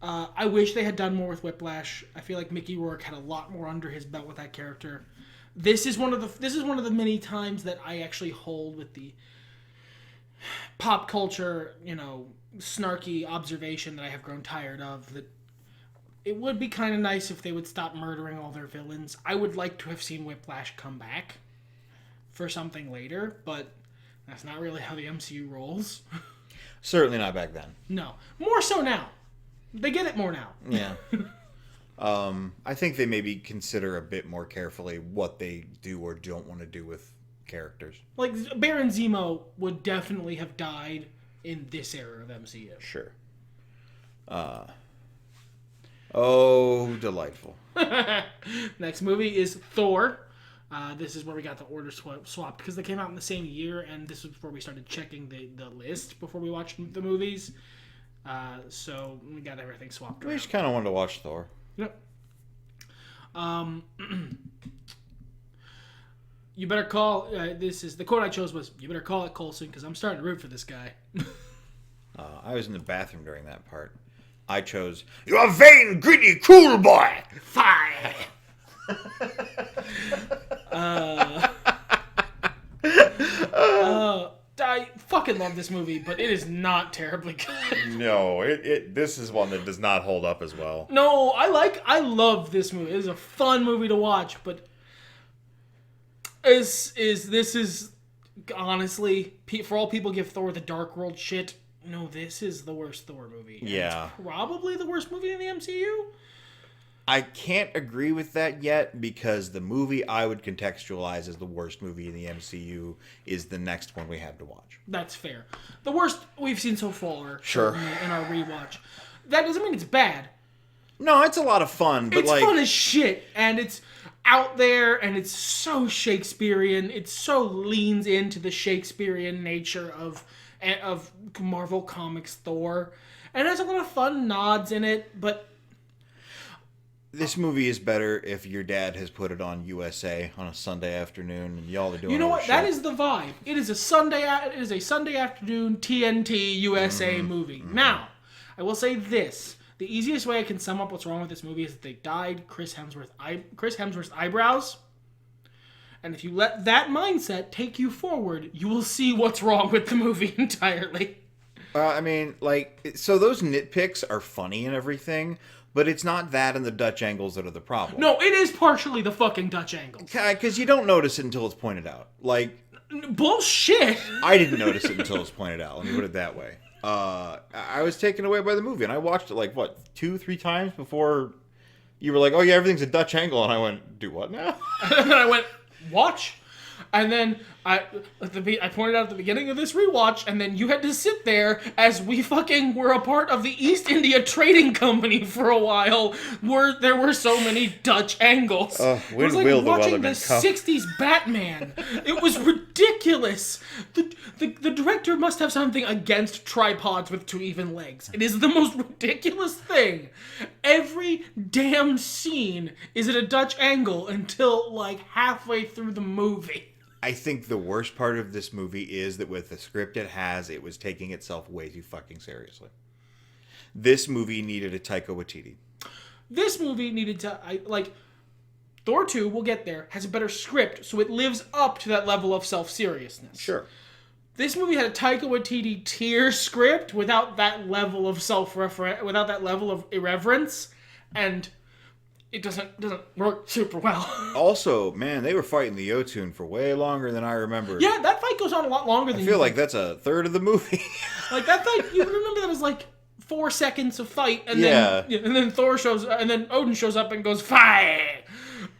I wish they had done more with Whiplash. I feel like Mickey Rourke had a lot more under his belt with that character. This is one of the many times that I actually hold with the pop culture, snarky observation that I have grown tired of. That it would be kind of nice if they would stop murdering all their villains. I would like to have seen Whiplash come back for something later, but that's not really how the MCU rolls. Certainly not back then. No, more so now. They get it more now. Yeah. I think they maybe consider a bit more carefully what they do or don't want to do with characters. Like, Baron Zemo would definitely have died in this era of MCU. Sure. Oh, delightful. Next movie is Thor. This is where we got the order swapped because they came out in the same year, and this was before we started checking the list before we watched the movies. So we got everything swapped around. We just kind of wanted to watch Thor. Yep. You better call. This is the quote I chose was, "You better call it Coulson because I'm starting to root for this guy." I was in the bathroom during that part. I chose, "You're a vain, greedy, cruel boy." Fire. I fucking love this movie, but it is not terribly good. No, this is one that does not hold up as well. No, I love this movie. It is a fun movie to watch, but this is honestly, for all people give Thor the Dark World shit. No, this is the worst Thor movie. Yeah, it's probably the worst movie in the MCU. I can't agree with that yet because the movie I would contextualize as the worst movie in the MCU is the next one we have to watch. That's fair. The worst we've seen so far. Sure. In our rewatch. That doesn't mean it's bad. No, it's a lot of fun, but it's fun as shit, and it's out there, and it's so Shakespearean. It so leans into the Shakespearean nature of Marvel Comics Thor, and it has a lot of fun nods in it, but this movie is better if your dad has put it on USA on a Sunday afternoon and y'all are doing. You know what? Shit. That is the vibe. It is a Sunday afternoon TNT USA movie. Now, I will say this: the easiest way I can sum up what's wrong with this movie is that they dyed Chris Hemsworth's eyebrows. And if you let that mindset take you forward, you will see what's wrong with the movie entirely. I mean, so those nitpicks are funny and everything. But it's not that and the Dutch angles that are the problem. No, it is partially the fucking Dutch angles. Because you don't notice it until it's pointed out. Bullshit! I didn't notice it until it's pointed out. Let me put it that way. I was taken away by the movie, and I watched it 2-3 times before you were like, "Oh yeah, everything's a Dutch angle," and I went, "Do what now?" And then I went, "Watch." And then I pointed out at the beginning of this rewatch, and then you had to sit there as we fucking were a part of the East India Trading Company for a while, where there were so many Dutch angles. It was like watching the 60s Batman. It was ridiculous. The director must have something against tripods with 2 even legs. It is the most ridiculous thing. Every damn scene is at a Dutch angle until halfway through the movie. I think the worst part of this movie is that with the script it was taking itself way too fucking seriously. This movie needed a Taika Waititi. This movie needed to, Thor 2, we'll get there, has a better script, so it lives up to that level of self-seriousness. Sure. This movie had a Taika Waititi tier script without that level of without that level of irreverence, and it doesn't work super well. Also, man, they were fighting the Jotun for way longer than I remember. Yeah, that fight goes on a lot longer than I feel like that's a third of the movie. That fight, you remember that was 4 seconds of fight, and Yeah. then Thor shows, and then Odin shows up and goes fire.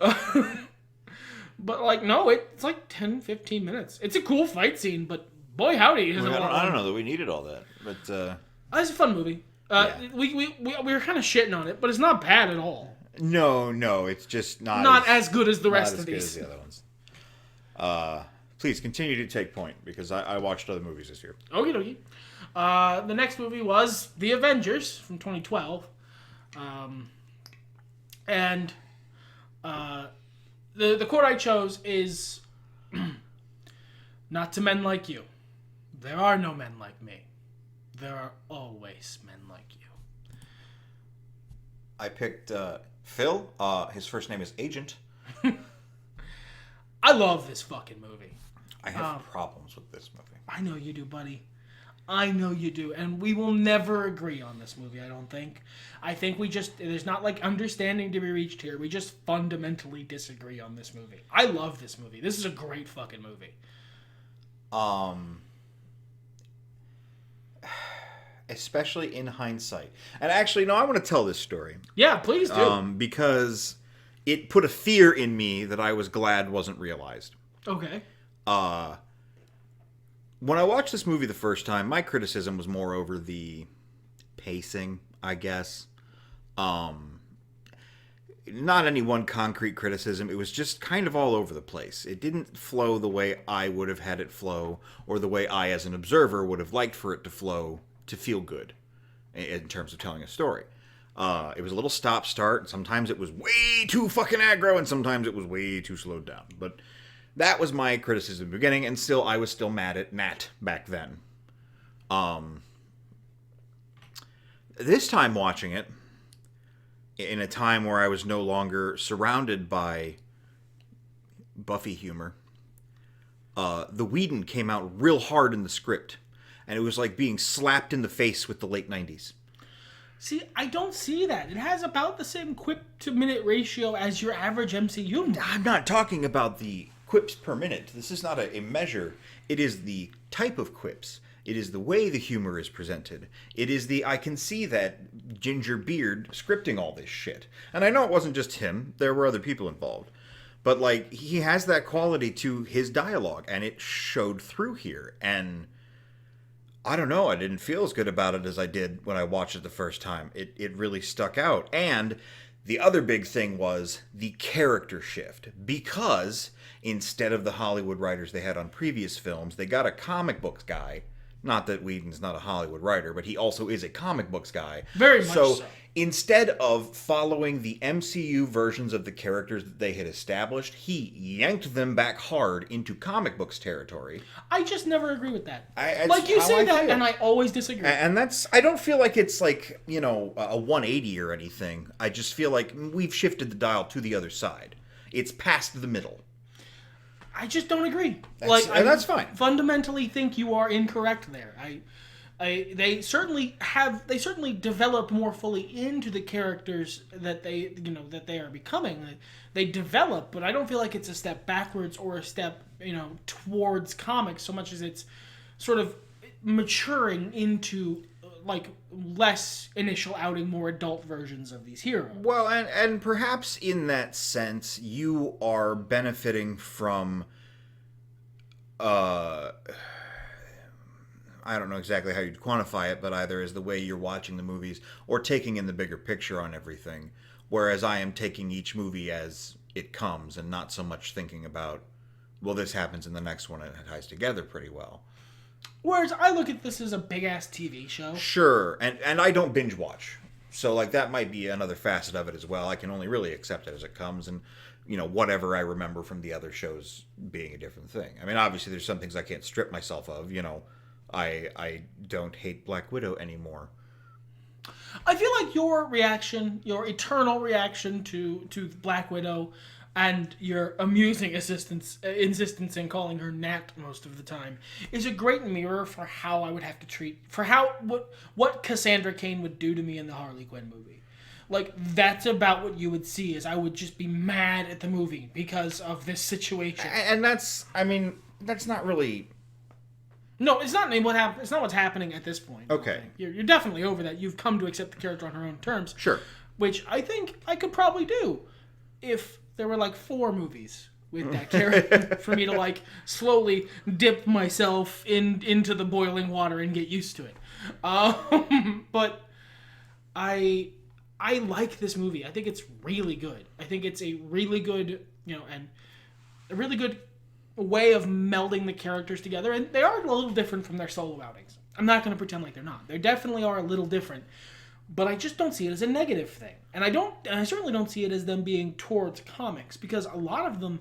But like, no, it's like 10, 15 minutes. It's a cool fight scene, but boy howdy, I don't know that we needed all that, but it's a fun movie. We were kind of shitting on it, but it's not bad at all. no, it's just not as good as the rest of good these. as the other ones. Please continue to take point because I watched other movies this year. Okie dokie. The next movie was The Avengers from 2012, and the quote I chose is, "Not to men like you. There are no men like me. There are always men like you." I picked Phil. His first name is Agent. I love this fucking movie. I have problems with this movie. I know you do, buddy. I know you do. And we will never agree on this movie, I don't think. I think there's not like understanding to be reached here. We just fundamentally disagree on this movie. I love this movie. This is a great fucking movie. Especially in hindsight. And actually, no, I want to tell this story. Yeah, please do. Because it put a fear in me that I was glad wasn't realized. Okay. When I watched this movie the first time, my criticism was more over the pacing, I guess. Not any one concrete criticism. It was just kind of all over the place. It didn't flow the way I would have had it flow, or the way I, as an observer, would have liked for it to flow to feel good in terms of telling a story. It was a little stop-start. Sometimes it was way too fucking aggro, and sometimes it was way too slowed down. But that was my criticism at the beginning, and still, I was still mad at Nat back then. This time watching it, in a time where I was no longer surrounded by Buffy humor, the Whedon came out real hard in the script, and it was like being slapped in the face with the late 90s. See, I don't see that. It has about the same quip-to-minute ratio as your average MCU movie. I'm not talking about the quips per minute. This is not a measure. It is the type of quips. It is the way the humor is presented. It is I can see that ginger beard scripting all this shit. And I know it wasn't just him. There were other people involved. But, like, he has that quality to his dialogue, and it showed through here. And I don't know, I didn't feel as good about it as I did when I watched it the first time. It really stuck out. And the other big thing was the character shift. Because instead of the Hollywood writers they had on previous films, they got a comic books guy. Not that Whedon's not a Hollywood writer, but he also is a comic books guy. Very much so. Instead of following the MCU versions of the characters that they had established, he yanked them back hard into comic books territory. I just never agree with that. Like you say that, and I always disagree. And I don't feel like it's like, a 180 or anything. I just feel like we've shifted the dial to the other side. It's past the middle. I just don't agree. And that's fine. Fundamentally think you are incorrect there. They certainly develop more fully into the characters that they are becoming. They develop, but I don't feel like it's a step backwards or a step towards comics so much as it's sort of maturing into like less initial outing, more adult versions of these heroes. Well, and perhaps in that sense, you are benefiting from, I don't know exactly how you'd quantify it, but either as the way you're watching the movies or taking in the bigger picture on everything, whereas I am taking each movie as it comes and not so much thinking about, well, this happens in the next one and it ties together pretty well. Whereas I look at this as a big-ass TV show. Sure, and I don't binge watch. So, like, that might be another facet of it as well. I can only really accept it as it comes, and, whatever I remember from the other shows being a different thing. I mean, obviously, there's some things I can't strip myself of. I don't hate Black Widow anymore. I feel like your reaction, your eternal reaction to Black Widow, and your amusing insistence in calling her Nat most of the time is a great mirror for how I would have to treat, for what Cassandra Cain would do to me in the Harley Quinn movie. Like, that's about what you would see, is I would just be mad at the movie because of this situation. And that's not really No, it's not it's not what's happening at this point. Okay. You're definitely over that. You've come to accept the character on her own terms. Sure. Which I think I could probably do if there were like 4 movies with that character for me to like slowly dip myself into the boiling water and get used to it. But I like this movie. I think it's really good. I think it's a really good, and a really good way of melding the characters together. And they are a little different from their solo outings. I'm not going to pretend like they're not. They definitely are a little different. But I just don't see it as a negative thing. And I certainly don't see it as them being towards comics, because a lot of them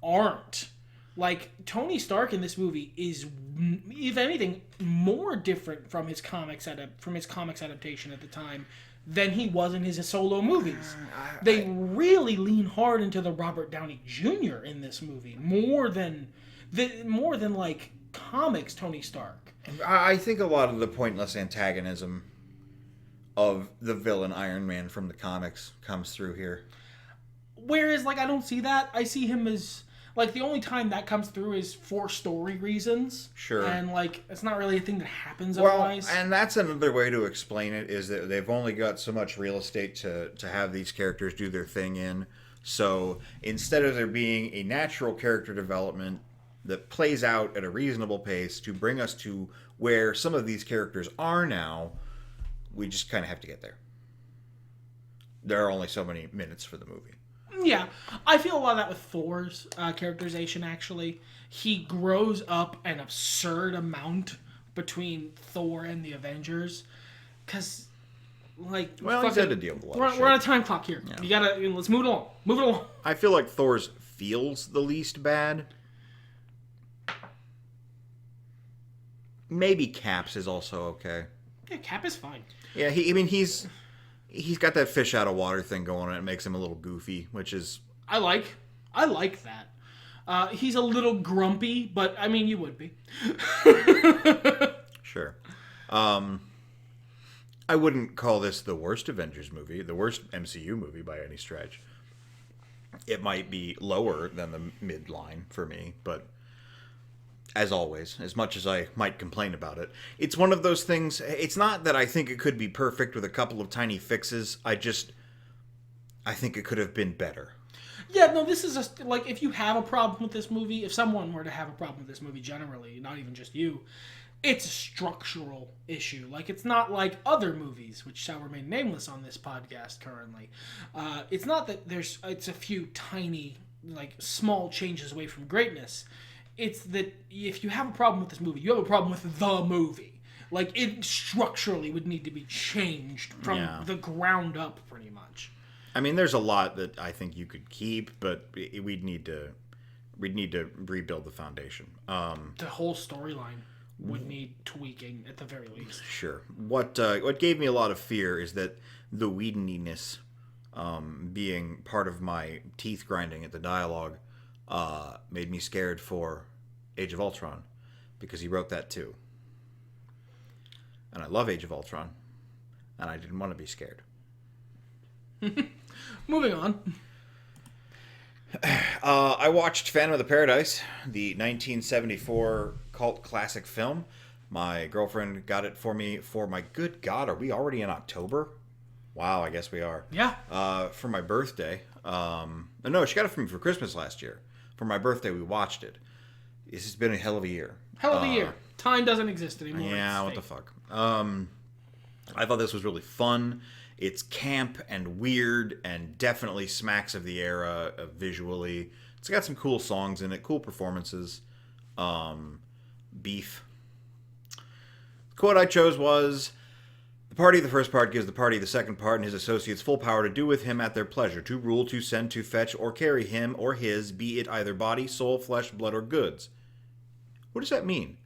aren't. Like, Tony Stark in this movie is, if anything, more different from his comics adaptation at the time than he was in his solo movies. They really lean hard into the Robert Downey Jr. in this movie, more than like comics Tony Stark. I think a lot of the pointless antagonism of the villain Iron Man from the comics comes through here. Whereas, like, I don't see that. I see him as, like, the only time that comes through is for story reasons. Sure. And, like, it's not really a thing that happens otherwise. Well, and that's another way to explain it, is that they've only got so much real estate to have these characters do their thing in. So instead of there being a natural character development that plays out at a reasonable pace to bring us to where some of these characters are now, we just kind of have to get there. There are only so many minutes for the movie. Yeah, I feel a lot of that with Thor's characterization, actually. He grows up an absurd amount between Thor and the Avengers. Because, like... Well, he's had to deal with a lot of shit. We're on a time clock here. Yeah. You gotta... Let's move it along. Move it along. I feel like Thor's feels the least bad. Maybe Cap's is also okay. Yeah, Cap is fine. Yeah, he's got that fish out of water thing going on. It makes him a little goofy, which is... I like that. He's a little grumpy, but, I mean, you would be. Sure. I wouldn't call this the worst Avengers movie, the worst MCU movie by any stretch. It might be lower than the midline for me, but... As always, as much as I might complain about it, it's one of those things. It's not that I think it could be perfect with a couple of tiny fixes. I think it could have been better. Yeah, no, this is like, if you have a problem with this movie, if someone were to have a problem with this movie generally, not even just you, it's a structural issue. Like, it's not like other movies, which shall remain nameless on this podcast currently. It's not that it's a few tiny, like, small changes away from greatness. It's that if you have a problem with this movie, you have a problem with the movie. Like, it structurally would need to be changed from the ground up, pretty much. I mean, there's a lot that I think you could keep, but we'd need to rebuild the foundation. The whole storyline would need tweaking at the very least. Sure. What gave me a lot of fear is that the Whedoniness, being part of my teeth grinding at the dialogue, made me scared for Age of Ultron, because he wrote that too. And I love Age of Ultron, and I didn't want to be scared. Moving on. I watched Phantom of the Paradise, the 1974 cult classic film. My girlfriend got it for me for my... Good God, are we already in October? Wow, I guess we are. Yeah. For my birthday. No, she got it for me for Christmas last year. For my birthday, we watched it. This has been a hell of a year. Hell of a year. Time doesn't exist anymore. Yeah, what the fuck. I thought this was really fun. It's camp and weird and definitely smacks of the era visually. It's got some cool songs in it, cool performances. Beef. The quote I chose was... The party of the first part gives the party the second part and his associates full power to do with him at their pleasure, to rule, to send, to fetch, or carry him or his, be it either body, soul, flesh, blood, or goods. What does that mean?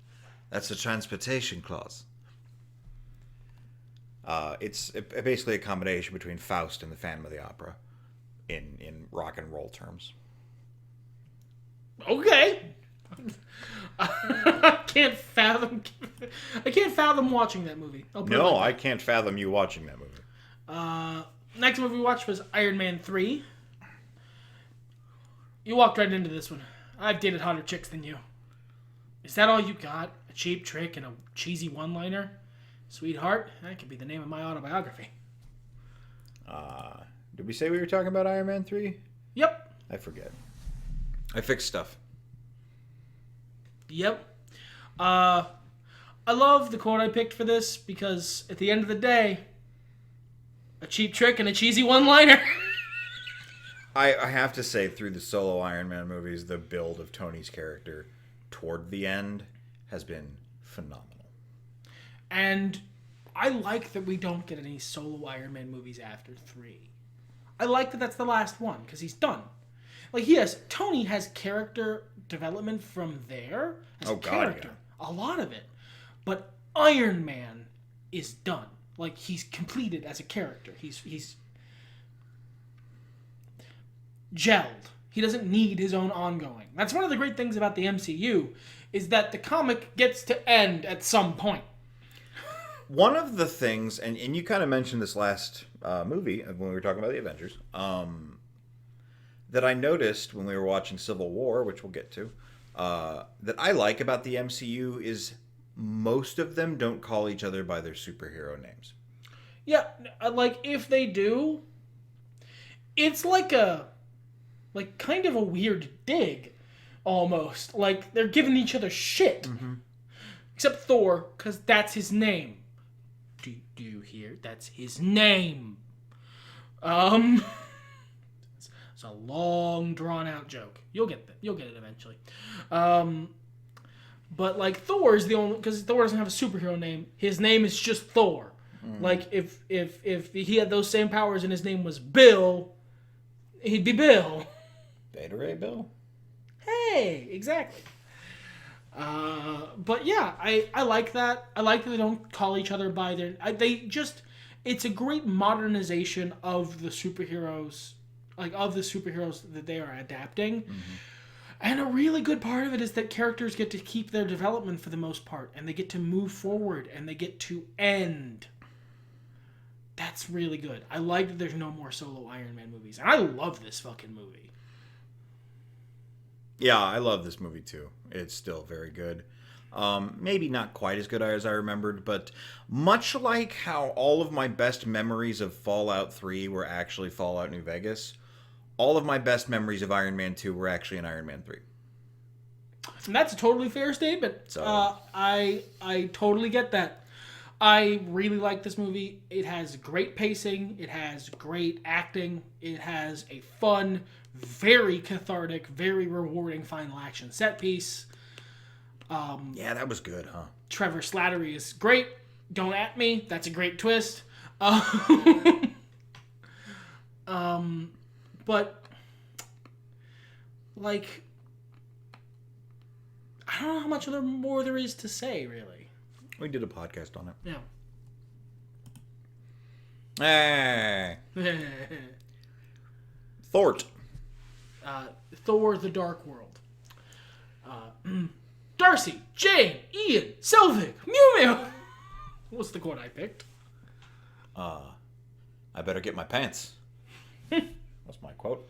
That's the transportation clause. It's basically a combination between Faust and the Phantom of the Opera in rock and roll terms. Okay. I can't fathom watching that movie. No, I can't fathom you watching that movie. Next movie we watched was Iron Man 3. You walked right into this one. I've dated hotter chicks than you. Is that all you got? A cheap trick and a cheesy one-liner? Sweetheart, that could be the name of my autobiography. Did we say we were talking about Iron Man 3? Yep. I forget. I fixed stuff. Yep. I love the quote I picked for this because at the end of the day, a cheap trick and a cheesy one-liner. I have to say, through the solo Iron Man movies, the build of Tony's character toward the end has been phenomenal. And I like that we don't get any solo Iron Man movies after 3. I like that that's the last one, because he's done. Like, Tony has character development from there as a character. Yeah. A lot of it. But Iron Man is done. Like, he's completed as a character. He's gelled. He doesn't need his own ongoing. That's one of the great things about the MCU, is that the comic gets to end at some point. One of the things, and you kind of mentioned this last movie when we were talking about the Avengers, that I noticed when we were watching Civil War, which we'll get to, that I like about the MCU is most of them don't call each other by their superhero names. Yeah, like if they do, it's like kind of a weird dig, almost. Like they're giving each other shit. Mm-hmm. Except Thor, because that's his name. Do you hear? That's his name. It's a long, drawn-out joke. You'll get it eventually. But like Thor is the only, because Thor doesn't have a superhero name. His name is just Thor. Mm. Like if he had those same powers and his name was Bill, he'd be Bill. Beta Ray Bill. Hey, exactly. But yeah, I like that. I like that they don't call each other by their... It's a great modernization of the superheroes, that they are adapting. Mm-hmm. And a really good part of it is that characters get to keep their development for the most part, and they get to move forward, and they get to end. That's really good. I like that there's no more solo Iron Man movies. And I love this fucking movie. Yeah, I love this movie too. It's still very good. Maybe not quite as good as I remembered, but much like how all of my best memories of Fallout 3 were actually Fallout New Vegas, all of my best memories of Iron Man 2 were actually in Iron Man 3. And that's a totally fair statement. So, I totally get that. I really like this movie. It has great pacing. It has great acting. It has a fun, very cathartic, very rewarding final action set piece. Yeah, that was good, huh? Trevor Slattery is great. Don't at me. That's a great twist. But like, I don't know how much more there is to say, really. We did a podcast on it. Yeah. Hey. Thort. Thor: The Dark World. Darcy, Jane, Ian, Selvig, Mew Mew. What's the quote I picked? I better get my pants. That's my quote.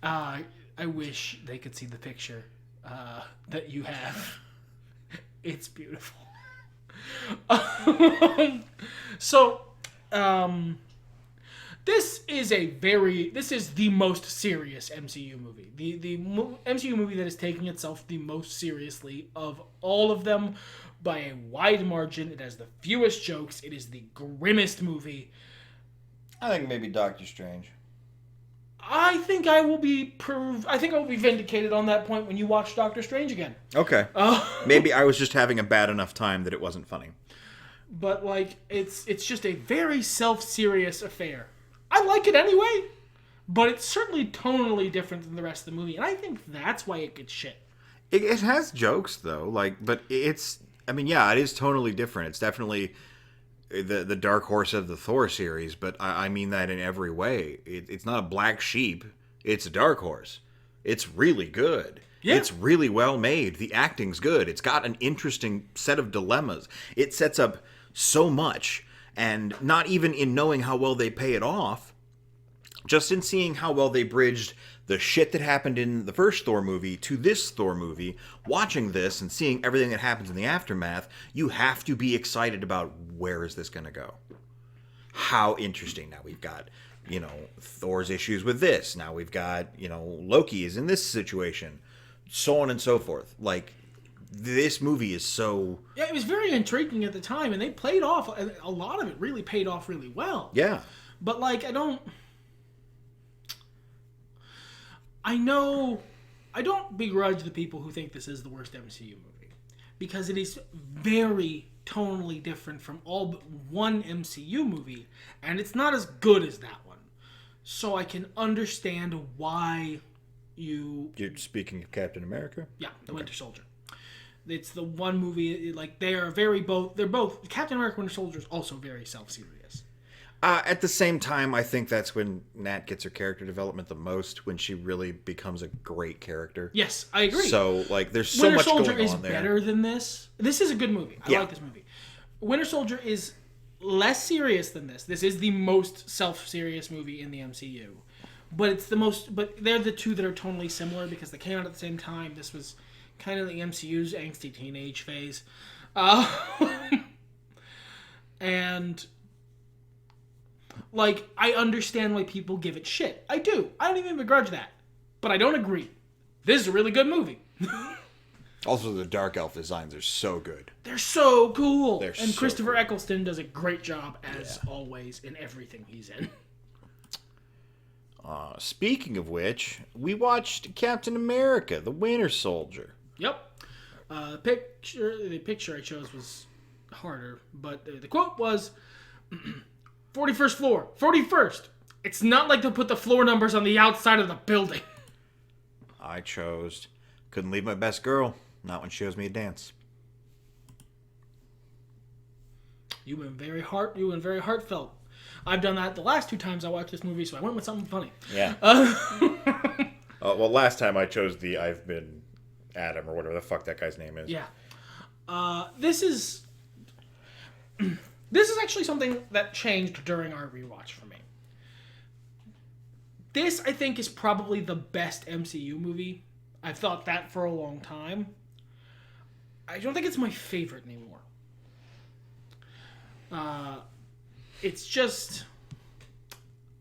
I wish they could see the picture that you have. It's beautiful. This is the most serious MCU movie. The MCU movie that is taking itself the most seriously of all of them by a wide margin. It has the fewest jokes. It is the grimmest movie. I think maybe Doctor Strange. I think I will be vindicated on that point when you watch Doctor Strange again. Okay. Maybe I was just having a bad enough time that it wasn't funny. But like it's just a very self-serious affair. I like it anyway, but it's certainly tonally different than the rest of the movie, and I think that's why it gets shit. It has jokes though, but it is tonally different. It's definitely the dark horse of the Thor series, but I mean that in every way. It's not a black sheep. It's a dark horse. It's really good. Yeah. It's really well made. The acting's good. It's got an interesting set of dilemmas. It sets up so much, and not even in knowing how well they pay it off, just in seeing how well they bridged the shit that happened in the first Thor movie to this Thor movie, watching this and seeing everything that happens in the aftermath, you have to be excited about where is this going to go. How interesting. Now we've got, Thor's issues with this. Now we've got, Loki is in this situation. So on and so forth. Like, this movie is so... Yeah, it was very intriguing at the time, and they played off... A lot of it really paid off really well. Yeah. But, like, I don't begrudge the people who think this is the worst MCU movie. Because it is very tonally different from all but one MCU movie, and it's not as good as that one. So I can understand why You're speaking of Captain America? Yeah, The Winter Soldier. It's the one movie, like, they're both, Captain America Winter Soldier is also very self-serious. At the same time, I think that's when Nat gets her character development the most, when she really becomes a great character. Yes, I agree. So, like, there's so much going on there. Winter Soldier is better than this. This is a good movie. I like this movie. Winter Soldier is less serious than this. This is the most self-serious movie in the MCU. But they're the two that are totally similar because they came out at the same time. This was kind of the MCU's angsty teenage phase. And, like, I understand why people give it shit. I do. I don't even begrudge that. But I don't agree. This is a really good movie. Also, the Dark Elf designs are so good. They're so cool. And so Christopher cool. Eccleston does a great job, as always, in everything he's in. Speaking of which, we watched Captain America, the Winter Soldier. Yep. The picture I chose was harder, but the quote was, 41st floor, 41st. It's not like they'll put the floor numbers on the outside of the building. I chose, couldn't leave my best girl, not when she owes me a dance. You went very heartfelt. I've done that the last 2 times I watched this movie, so I went with something funny. Yeah. Well, last time I chose the I've been Adam, or whatever the fuck that guy's name is. Yeah. This is actually something that changed during our rewatch for me. This, I think, is probably the best MCU movie. I've thought that for a long time. I don't think it's my favorite anymore. It's just...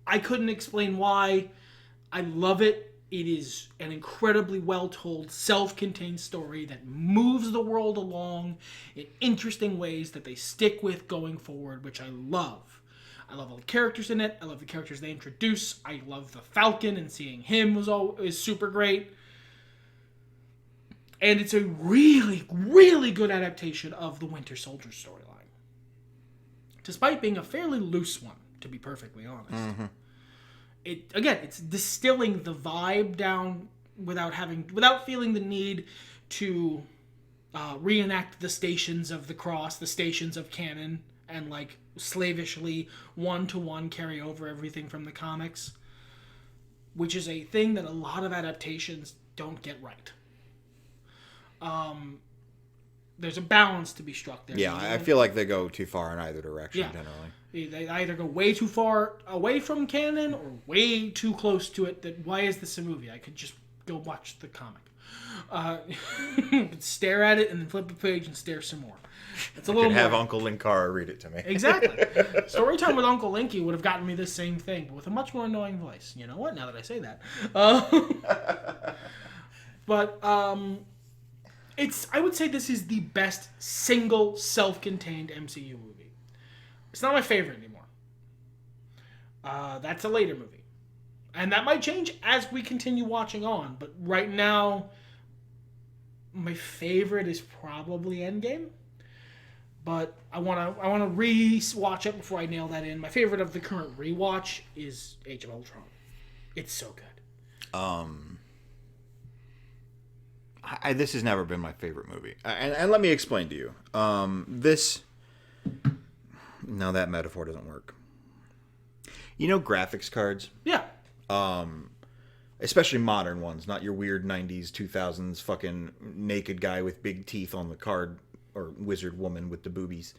I couldn't explain why. I love it. It is an incredibly well-told, self-contained story that moves the world along in interesting ways that they stick with going forward, which I love. I love all the characters in it. I love the characters they introduce. I love the Falcon, and seeing him is super great. And it's a really, really good adaptation of the Winter Soldier storyline. Despite being a fairly loose one, to be perfectly honest. Mm-hmm. It's distilling the vibe down without feeling the need to reenact the Stations of the Cross, the Stations of Canon, and, like, slavishly one-to-one carry over everything from the comics, which is a thing that a lot of adaptations don't get right. There's a balance to be struck there. Yeah, I feel like they go too far in either direction, generally. They either go way too far away from canon or way too close to it. That why is this a movie? I could just go watch the comic. Stare at it and then flip a page and stare some more. It's a little more. Have Uncle Linkara read it to me. Exactly. Storytime with Uncle Linky would have gotten me the same thing, but with a much more annoying voice. You know what? Now that I say that. But I would say this is the best single self-contained MCU movie. It's not my favorite anymore. That's a later movie. And that might change as we continue watching on. But right now, my favorite is probably Endgame. But I want to re-watch it before I nail that in. My favorite of the current rewatch is Age of Ultron. It's so good. This has never been my favorite movie. And let me explain to you. No, that metaphor doesn't work. You know graphics cards? Yeah. Especially modern ones, not your weird 90s, 2000s fucking naked guy with big teeth on the card, or wizard woman with the boobies.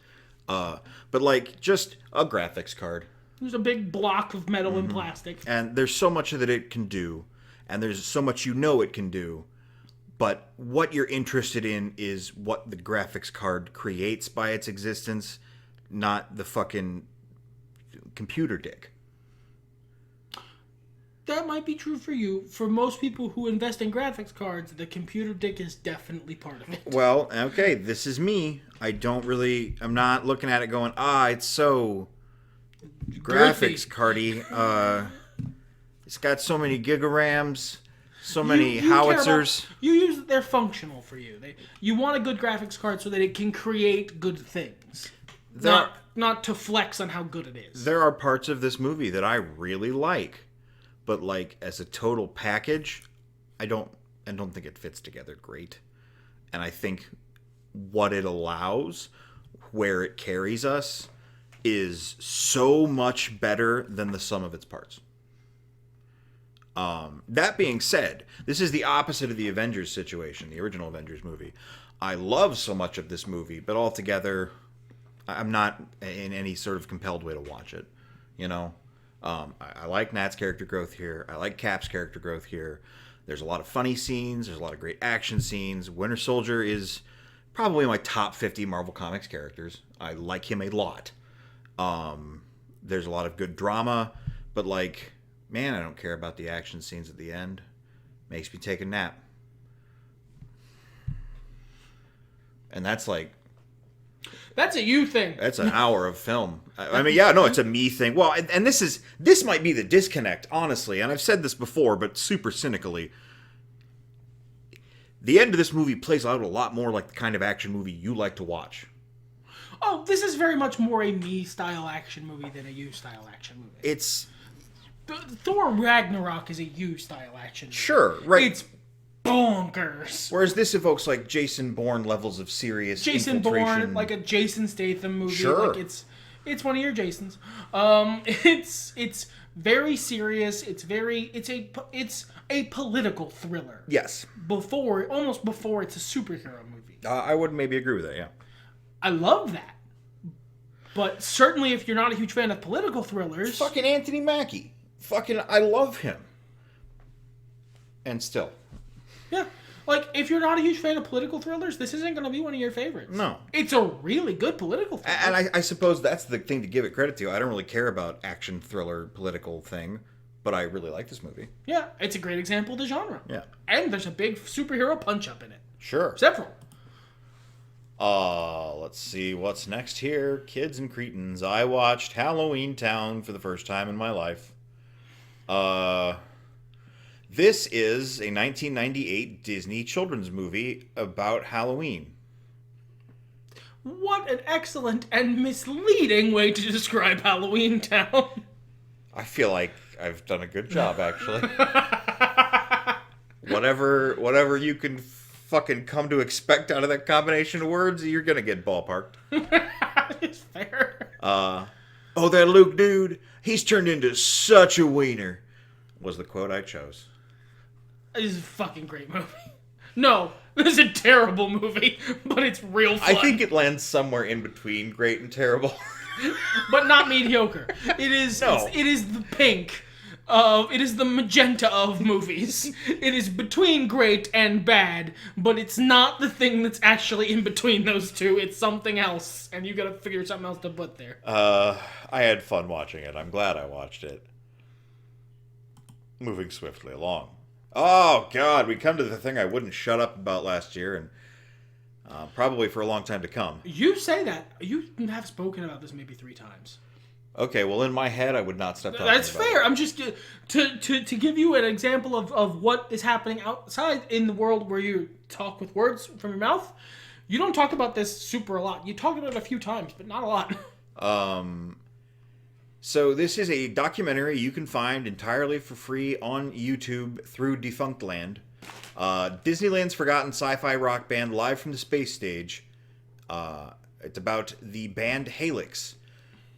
But like just a graphics card. There's a big block of metal and plastic. And there's so much that it can do. and there's so much it can do. But what you're interested in is what the graphics card creates by its existence, not the fucking computer dick. That might be true for you. For most people who invest in graphics cards, the computer dick is definitely part of it. Well, okay, this is me. I'm not looking at it going, it's so graphics cardy. It's got so many gigarams. So many howitzers. They're functional for you. You want a good graphics card so that it can create good things. Not to flex on how good it is. There are parts of this movie that I really like, but like as a total package, I don't think it fits together great. And I think what it allows, where it carries us, is so much better than the sum of its parts. That being said, this is the opposite of the Avengers situation, the original Avengers movie. I love so much of this movie, but altogether, I'm not in any sort of compelled way to watch it. You know, I like Nat's character growth here. I like Cap's character growth here. There's a lot of funny scenes. There's a lot of great action scenes. Winter Soldier is probably my top 50 Marvel Comics characters. I like him a lot. There's a lot of good drama, but like, man, I don't care about the action scenes at the end. Makes me take a nap. And that's like... That's a you thing. That's an hour of film. I mean, yeah, no, it's a me thing. Well, and this might be the disconnect, honestly. And I've said this before, but super cynically. The end of this movie plays out a lot more like the kind of action movie you like to watch. Oh, this is very much more a me-style action movie than a you-style action movie. It's... Thor Ragnarok is a you-style action movie. Sure, right. It's bonkers. Whereas this evokes like Jason Bourne levels of serious infiltration. Bourne, like a Jason Statham movie. Sure. Like it's one of your Jasons. It's very serious. It's a political thriller. Yes. Almost before it's a superhero movie. I would maybe agree with that, yeah. I love that. But certainly if you're not a huge fan of political thrillers... Fucking Anthony Mackie. I love him. And still. Yeah. Like, if you're not a huge fan of political thrillers, this isn't going to be one of your favorites. No. It's a really good political thriller. And I suppose that's the thing to give it credit to. I don't really care about action, thriller, political thing, but I really like this movie. Yeah, it's a great example of the genre. Yeah. And there's a big superhero punch-up in it. Sure. Several. Let's see what's next here. Kids and Cretins. I watched Halloween Town for the first time in my life. This is a 1998 Disney children's movie about Halloween. What an excellent and misleading way to describe Halloween Town. I feel like I've done a good job, actually. Whatever you can fucking come to expect out of that combination of words, you're gonna get ballparked. It's fair. Oh, that Luke dude, he's turned into such a wiener, was the quote I chose. This is a fucking great movie. No, this is a terrible movie, but it's real fun. I think it lands somewhere in between great and terrible. But not mediocre. It is No. It is the pink of, it is the magenta of movies. It is between great and bad, but it's not the thing that's actually in between those two. It's something else, and you gotta figure something else to put there. I had fun watching it. I'm glad I watched it. Moving swiftly along. Oh, God, we come to the thing I wouldn't shut up about last year, and probably for a long time to come. You say that. You have spoken about this maybe 3 times. Okay, well, in my head, I would not stop talking That's about fair. it. I'm just to give you an example of what is happening outside in the world where you talk with words from your mouth. You don't talk about this super a lot. You talk about it a few times, but not a lot. So this is a documentary you can find entirely for free on YouTube through Defunctland. Disneyland's Forgotten Sci-Fi Rock Band live from the space stage. It's about the band Helix,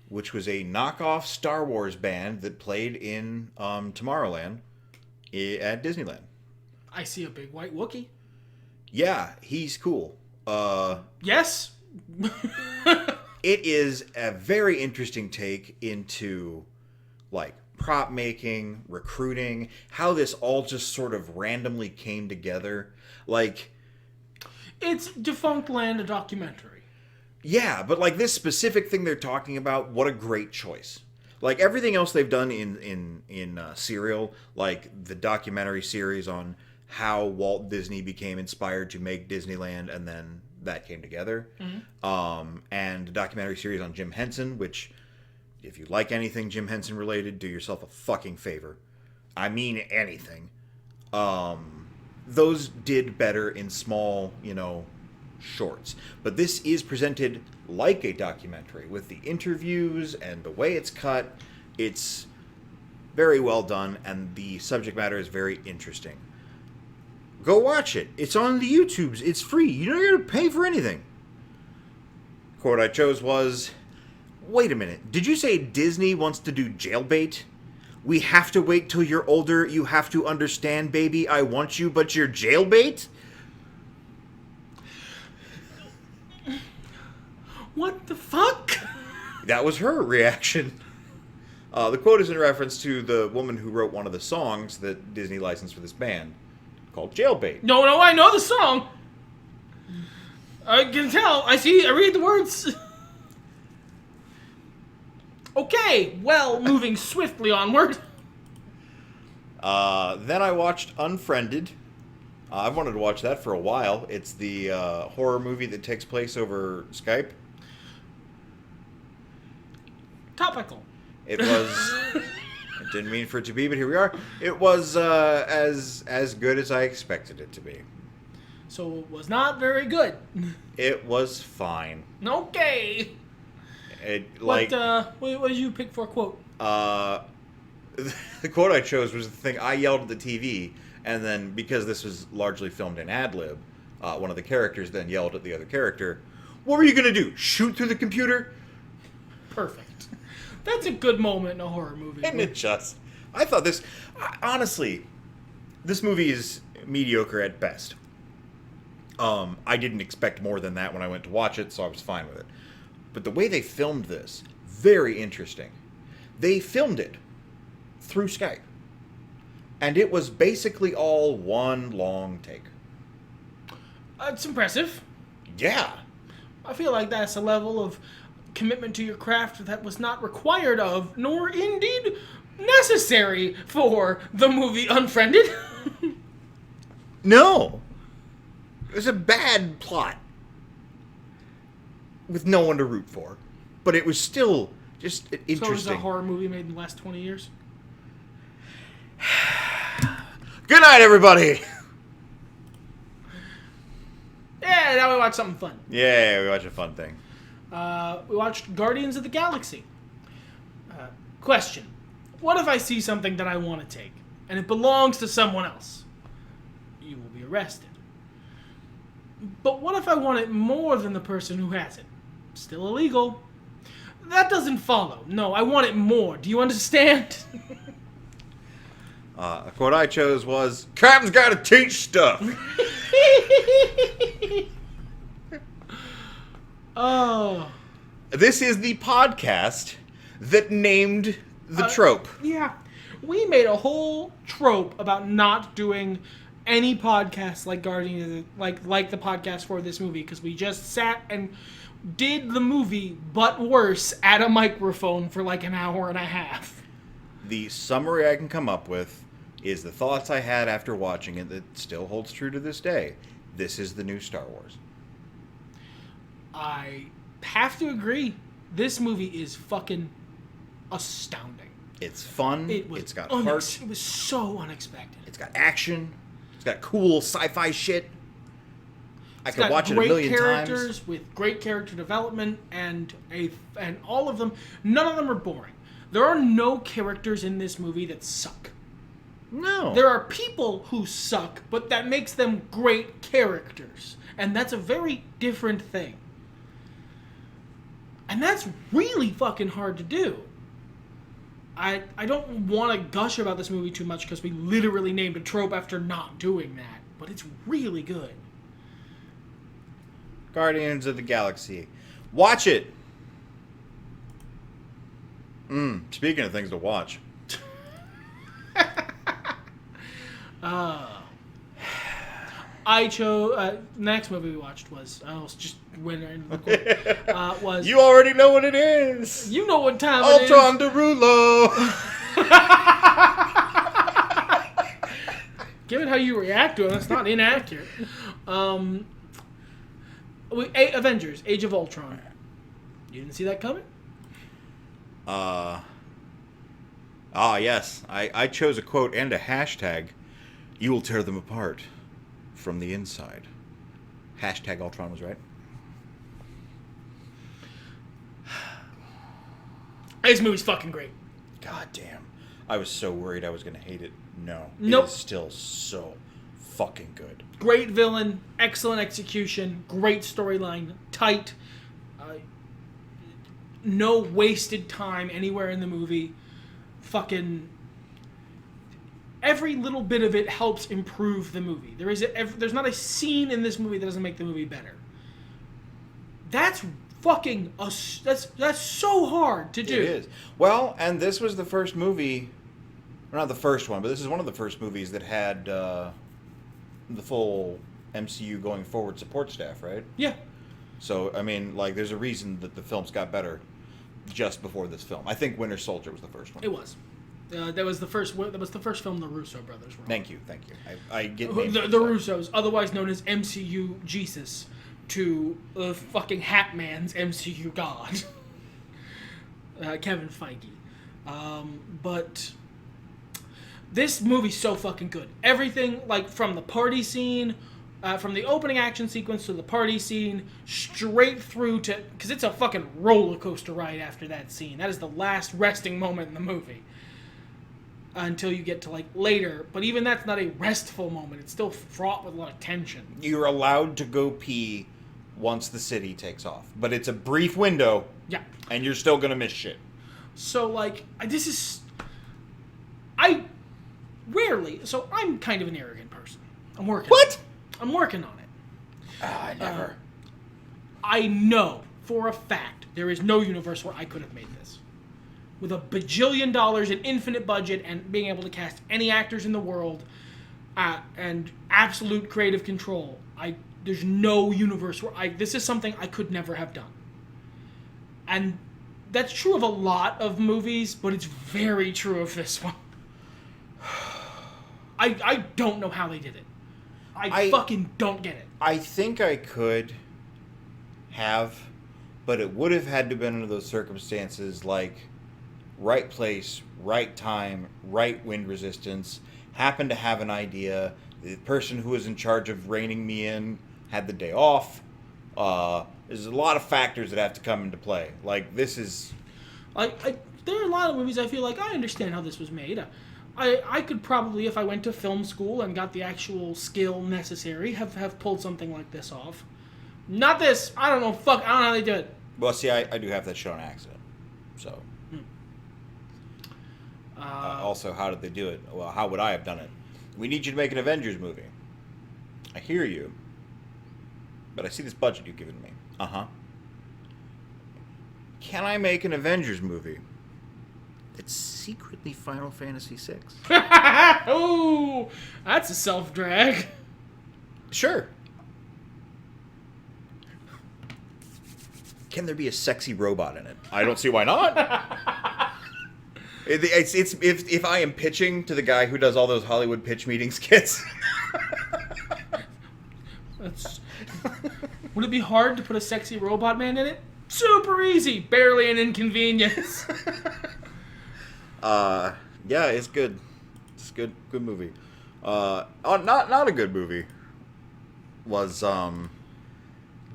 which was a knockoff Star Wars band that played in Tomorrowland at Disneyland. I see a big white Wookiee. Yeah, he's cool. Yes. It is a very interesting take into, like, prop making, recruiting, how this all just sort of randomly came together. Like, it's Defunct Land, a documentary. Yeah, but like this specific thing they're talking about, what a great choice. Like everything else they've done in Serial, like the documentary series on how Walt Disney became inspired to make Disneyland, and then that came together. And the documentary series on Jim Henson, which, if you like anything Jim Henson related, do yourself a fucking favor. I mean anything. Those did better in small, shorts. But this is presented like a documentary with the interviews and the way it's cut. It's very well done, and the subject matter is very interesting. Go watch it. It's on the YouTubes. It's free. You don't have to pay for anything. Quote I chose was, "Wait a minute. Did you say Disney wants to do jailbait? We have to wait till you're older. You have to understand, baby. I want you, but you're jailbait?" What the fuck? That was her reaction. The quote is in reference to the woman who wrote one of the songs that Disney licensed for this band, called Jailbait. No, I know the song. I can tell. I read the words. Okay, well, moving swiftly onward. Then I watched Unfriended. I've wanted to watch that for a while. It's the horror movie that takes place over Skype. Topical. It was... I didn't mean for it to be, but here we are. It was as good as I expected it to be. So it was not very good. It was fine. Okay. What did you pick for a quote? The quote I chose was the thing I yelled at the TV, and then because this was largely filmed in ad-lib, one of the characters then yelled at the other character, "What were you going to do, shoot through the computer?" Perfect. That's a good moment in a horror movie. And it just... I thought this... Honestly, this movie is mediocre at best. I didn't expect more than that when I went to watch it, so I was fine with it. But the way they filmed this, very interesting. They filmed it through Skype. And it was basically all one long take. It's impressive. Yeah. I feel like that's a level of commitment to your craft that was not required of, nor indeed necessary for the movie Unfriended. No. It was a bad plot. With no one to root for. But it was still just interesting. So it was a horror movie made in the last 20 years? Good night, everybody! Yeah, now we watch something fun. Yeah, we watched a fun thing. We watched Guardians of the Galaxy. Question. What if I see something that I want to take, and it belongs to someone else? You will be arrested. But what if I want it more than the person who has it? Still illegal. That doesn't follow. No, I want it more. Do you understand? A quote I chose was, "Captain's gotta teach stuff." Oh. This is the podcast that named the trope. Yeah. We made a whole trope about not doing any podcasts like Guardians, like the podcast for this movie, because we just sat and did the movie, but worse, at a microphone for like an hour and a half. The summary I can come up with is the thoughts I had after watching it that still holds true to this day. This is the new Star Wars. I have to agree. This movie is fucking astounding. It's fun. It's got heart. It was so unexpected. It's got action. It's got cool sci-fi shit. I could watch it a million times. Great characters with great character development, and all of them, none of them are boring. There are no characters in this movie that suck. No. There are people who suck, but that makes them great characters. And that's a very different thing. And that's really fucking hard to do. I don't want to gush about this movie too much because we literally named a trope after not doing that. But it's really good. Guardians of the Galaxy. Watch it! Speaking of things to watch. I chose next movie we watched was I almost just went in the quote, was You already know what it is. you know what time Ultron it is. Derulo. Given how you react to it, that's not inaccurate. Avengers: Age of Ultron. You didn't see that coming? Yes. I chose a quote and a hashtag. You will tear them apart from the inside. Hashtag Ultron was right. This movie's fucking great. God damn. I was so worried I was going to hate it. No. Nope. It is still so fucking good. Great villain, excellent execution, great storyline, tight. No wasted time anywhere in the movie. Fucking every little bit of it helps improve the movie. There's not a scene in this movie that doesn't make the movie better. That's fucking that's so hard to do. It is. Well, and this was the first movie, or not the first one, but this is one of the first movies that had the full MCU going forward support staff, right? Yeah. So, I mean, like, there's a reason that the films got better just before this film. I think Winter Soldier was the first one. It was. That was the first film the Russo brothers were on. Thank you. I get the Russos, otherwise known as MCU Jesus, to fucking Hat Man's MCU God, Kevin Feige. But this movie's so fucking good. Everything, like, from the party scene, from the opening action sequence to the party scene, straight through to... Because it's a fucking roller coaster ride after that scene. That is the last resting moment in the movie. Until you get to, like, later. But even that's not a restful moment. It's still fraught with a lot of tension. You're allowed to go pee once the city takes off. But it's a brief window. Yeah. And you're still going to miss shit. So, like, this is... I rarely... So, I'm kind of an arrogant person. I'm working on it. I'm working on it. I never. I know for a fact there is no universe where I could have made this. With $1 bajillion, an infinite budget, and being able to cast any actors in the world, and absolute creative control, there's no universe where this is something I could never have done. And that's true of a lot of movies, but it's very true of this one. I don't know how they did it. I fucking don't get it. I think I could have, but it would have had to have been under those circumstances, like right place, right time, right wind resistance, happened to have an idea, the person who was in charge of reining me in had the day off. There's a lot of factors that have to come into play. Like, this is... there are a lot of movies I feel like I understand how this was made. I could probably, if I went to film school and got the actual skill necessary, have pulled something like this off. Not this. I don't know. Fuck. I don't know how they do it. Well, see, I do have that show on accident. So. Also, how did they do it? Well, how would I have done it? We need you to make an Avengers movie. I hear you. But I see this budget you've given me. Uh-huh. Can I make an Avengers movie? It's secretly Final Fantasy VI. Oh, that's a self-drag. Sure. Can there be a sexy robot in it? I don't see why not. It's if I am pitching to the guy who does all those Hollywood pitch meeting skits. Would it be hard to put a sexy robot man in it? Super easy. Barely an inconvenience. Yeah, it's good. It's a good movie. Not a good movie was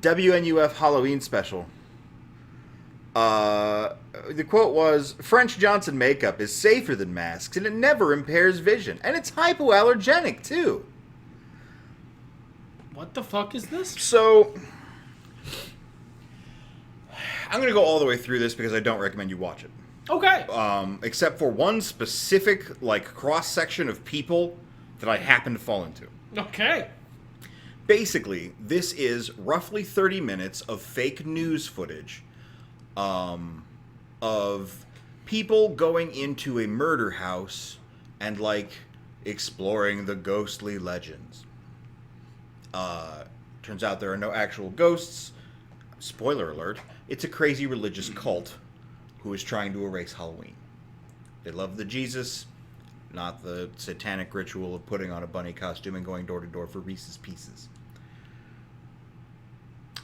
WNUF Halloween special. The quote was, French Johnson makeup is safer than masks and it never impairs vision. And it's hypoallergenic too. What the fuck is this? So, I'm going to go all the way through this because I don't recommend you watch it. Okay. Except for one specific, like, cross-section of people that I happen to fall into. Okay. Basically, this is roughly 30 minutes of fake news footage of people going into a murder house and, like, exploring the ghostly legends. Turns out there are no actual ghosts. Spoiler alert, it's a crazy religious cult who is trying to erase Halloween. They love the Jesus, not the satanic ritual of putting on a bunny costume and going door to door for Reese's Pieces.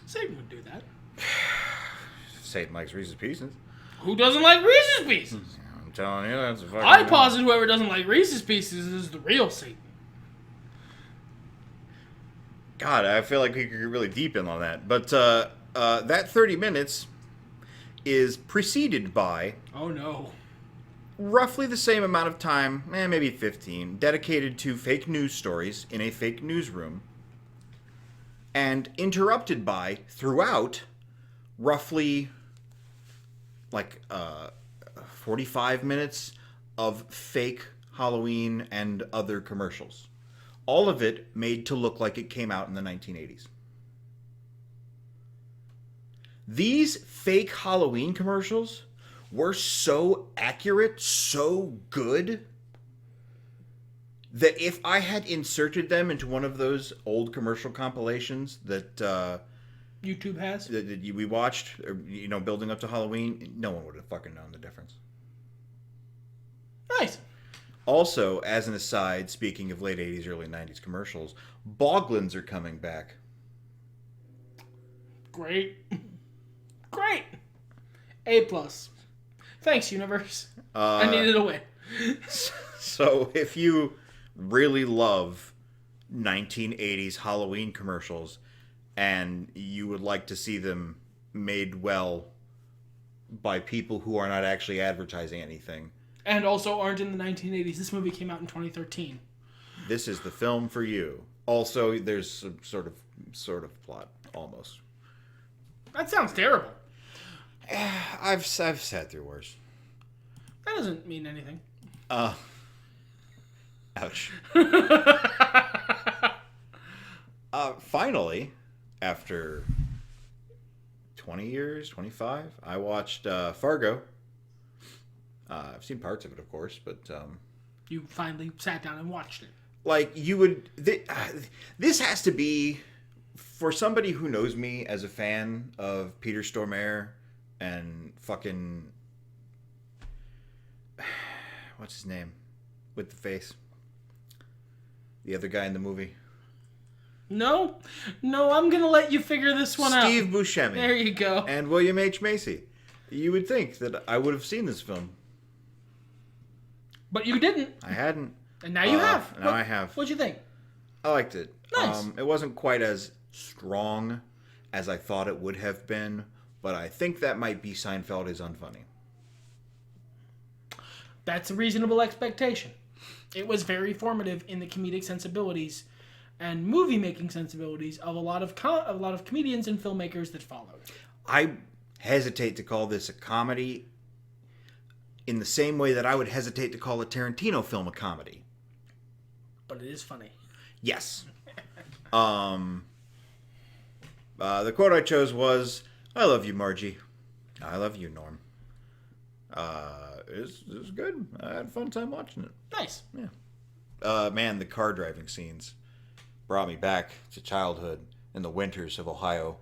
Satan would do that. Satan likes Reese's Pieces. Who doesn't like Reese's Pieces? I'm telling you, that's a fucking... I posit whoever doesn't like Reese's Pieces is the real Satan. God, I feel like we could get really deep in on that. But that 30 minutes is preceded by... Oh, no. Roughly the same amount of time, maybe 15, dedicated to fake news stories in a fake newsroom. And interrupted by, throughout, roughly, 45 minutes of fake Halloween and other commercials. All of it made to look like it came out in the 1980s. These fake Halloween commercials were so accurate, so good, that if I had inserted them into one of those old commercial compilations that YouTube has? that we watched, building up to Halloween, no one would have fucking known the difference. Nice. Also, as an aside, speaking of late 80s, early 90s commercials, Boglins are coming back. Great. Great. A+. Thanks, universe. I needed a win. So if you really love 1980s Halloween commercials and you would like to see them made well by people who are not actually advertising anything, and also aren't in the 1980s. This movie came out in 2013. this is the film for you. Also, there's some sort of plot, almost. That sounds terrible. I've sat through worse. That doesn't mean anything. Ouch. Finally, after 20 years, 25, I watched Fargo. I've seen parts of it, of course, but You finally sat down and watched it. like you would, this has to be for somebody who knows me as a fan of Peter Stormare and fucking what's his name with the face, the other guy in the movie. No, I'm gonna let you figure this one out. Steve Buscemi. There you go. And William H. Macy. You would think that I would have seen this film. But you didn't. I hadn't. And now you have. Now I have. What'd you think? I liked it. Nice. It wasn't quite as strong as I thought it would have been, but I think that might be Seinfeld is unfunny. That's a reasonable expectation. It was very formative in the comedic sensibilities and movie-making sensibilities of a lot of comedians and filmmakers that followed. I hesitate to call this a comedy in the same way that I would hesitate to call a Tarantino film a comedy. But it is funny. Yes. The quote I chose was, "I love you, Margie. I love you, Norm." It was good. I had a fun time watching it. Nice. Yeah. Man, the car driving scenes brought me back to childhood in the winters of Ohio.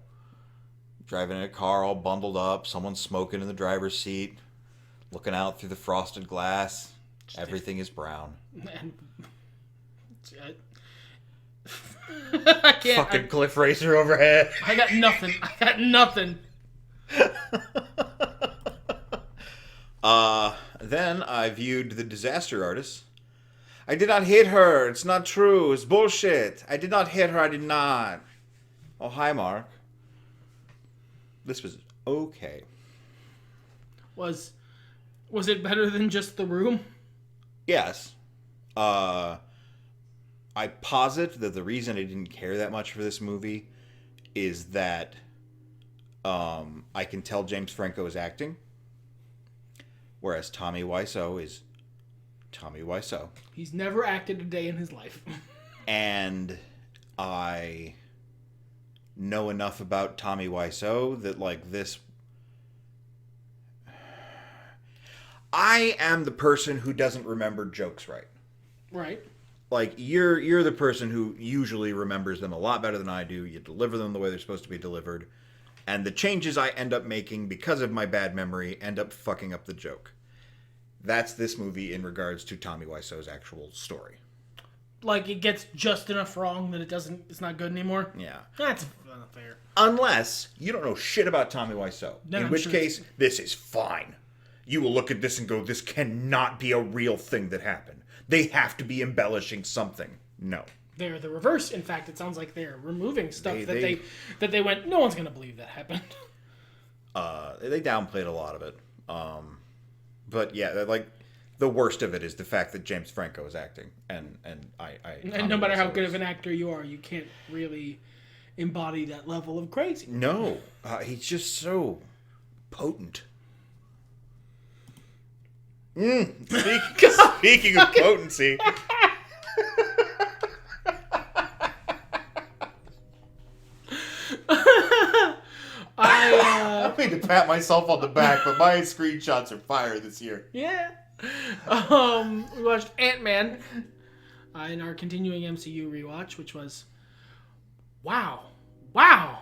Driving in a car all bundled up, someone smoking in the driver's seat, looking out through the frosted glass. Everything is brown. And I can't. Fucking cliff racer overhead. I got nothing. Then I viewed The Disaster Artist. I did not hit her. It's not true. It's bullshit. I did not hit her. I did not. Oh, hi, Mark. This was okay. Was it better than just The Room? Yes. I posit that the reason I didn't care that much for this movie is that I can tell James Franco is acting, whereas Tommy Wiseau is Tommy Wiseau. He's never acted a day in his life. And I know enough about Tommy Wiseau that, like, this... I am the person who doesn't remember jokes right. Right. like you're the person who usually remembers them a lot better than I do. You deliver them the way they're supposed to be delivered, and the changes I end up making because of my bad memory end up fucking up the joke. That's this movie in regards to Tommy Wiseau's actual story. Like, it gets just enough wrong that it's not good anymore? Yeah. That's unfair. Unless you don't know shit about Tommy Wiseau. Then in I'm which sure case, this is fine. You will look at this and go, this cannot be a real thing that happened. They have to be embellishing something. No. They're the reverse. In fact, it sounds like they're removing stuff that they went, no one's going to believe that happened. They downplayed a lot of it. But yeah, like the worst of it is the fact that James Franco is acting, and no matter how good of an actor you are, you can't really embody that level of crazy. No, he's just so potent. Speaking of potency. I don't mean to pat myself on the back, but my screenshots are fire this year. Yeah. We watched Ant-Man in our continuing MCU rewatch, which was wow. I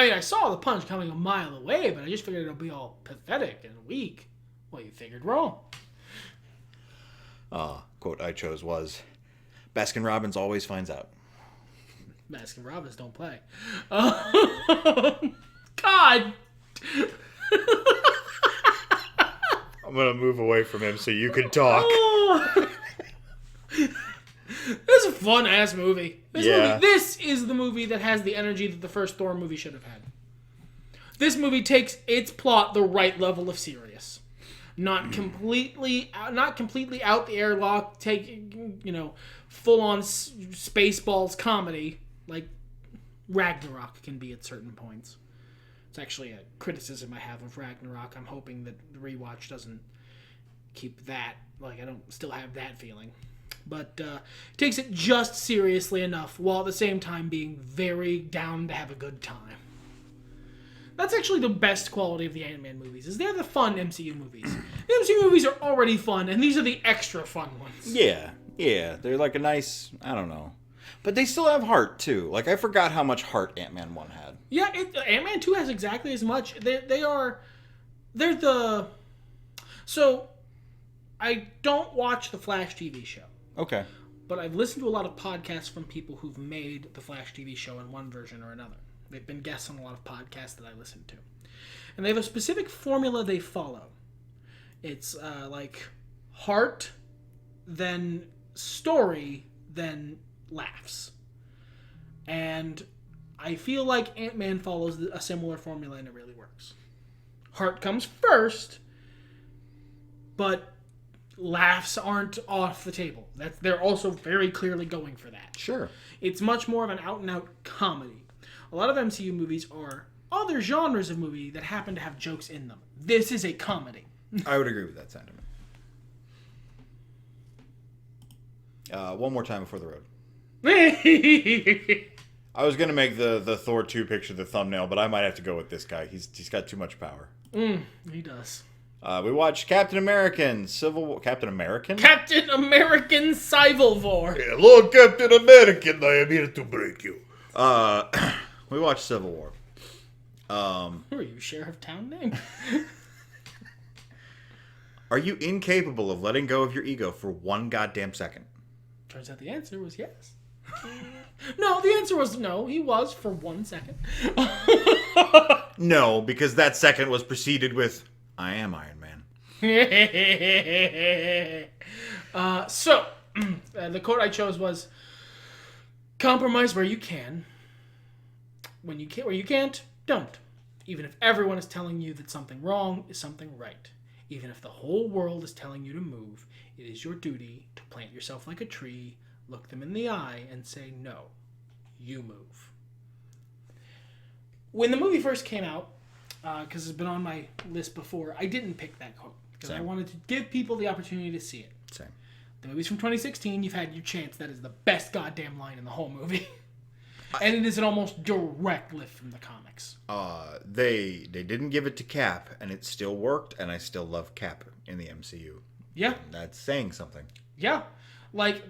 mean, I saw the punch coming a mile away, but I just figured it'll be all pathetic and weak. Well, you figured wrong. Quote I chose was, Baskin-Robbins always finds out. Baskin-Robbins don't play. God! I'm going to move away from him so you can talk. This is a fun-ass movie. This is the movie that has the energy that the first Thor movie should have had. This movie takes its plot the right level of serious. Not completely out the airlock, taking, full-on Spaceballs comedy, like Ragnarok can be at certain points. It's actually a criticism I have of Ragnarok. I'm hoping that the rewatch doesn't keep that, like, I don't still have that feeling. But takes it just seriously enough, while at the same time being very down to have a good time. That's actually the best quality of the Ant-Man movies, is they're the fun MCU movies. The MCU movies are already fun, and these are the extra fun ones. Yeah. They're like a nice, I don't know. But they still have heart, too. Like, I forgot how much heart Ant-Man 1 had. Yeah, Ant-Man 2 has exactly as much. So, I don't watch the Flash TV show. Okay. But I've listened to a lot of podcasts from people who've made the Flash TV show in one version or another. They've been guests on a lot of podcasts that I listen to. And they have a specific formula they follow. It's like heart, then story, then laughs. And I feel like Ant-Man follows a similar formula and it really works. Heart comes first, but laughs aren't off the table. They're also very clearly going for that. Sure. It's much more of an out-and-out comedy. A lot of MCU movies are other genres of movie that happen to have jokes in them. This is a comedy. I would agree with that sentiment. One more time before the road. I was going to make the Thor 2 picture the thumbnail, but I might have to go with this guy. He's got too much power. He does. We watched Captain American Civil War. Captain American Civil War. Hello, Captain American. I am here to break you. We watched Civil War. Who are you, Sheriff Town name? Are you incapable of letting go of your ego for one goddamn second? Turns out the answer was yes. No, the answer was no. He was for 1 second. No, because that second was preceded with, I am Iron Man. So, the quote I chose was, compromise where you can. Where you can't, don't. Even if everyone is telling you that something wrong is something right. Even if the whole world is telling you to move, it is your duty to plant yourself like a tree, look them in the eye, and say, no, you move. When the movie first came out, because it's been on my list before, I didn't pick that quote. Because I wanted to give people the opportunity to see it. Same. The movie's from 2016. You've had your chance. That is the best goddamn line in the whole movie. And it is an almost direct lift from the comics. They didn't give it to Cap, and it still worked, and I still love Cap in the MCU. Yeah. And that's saying something. Yeah. Like,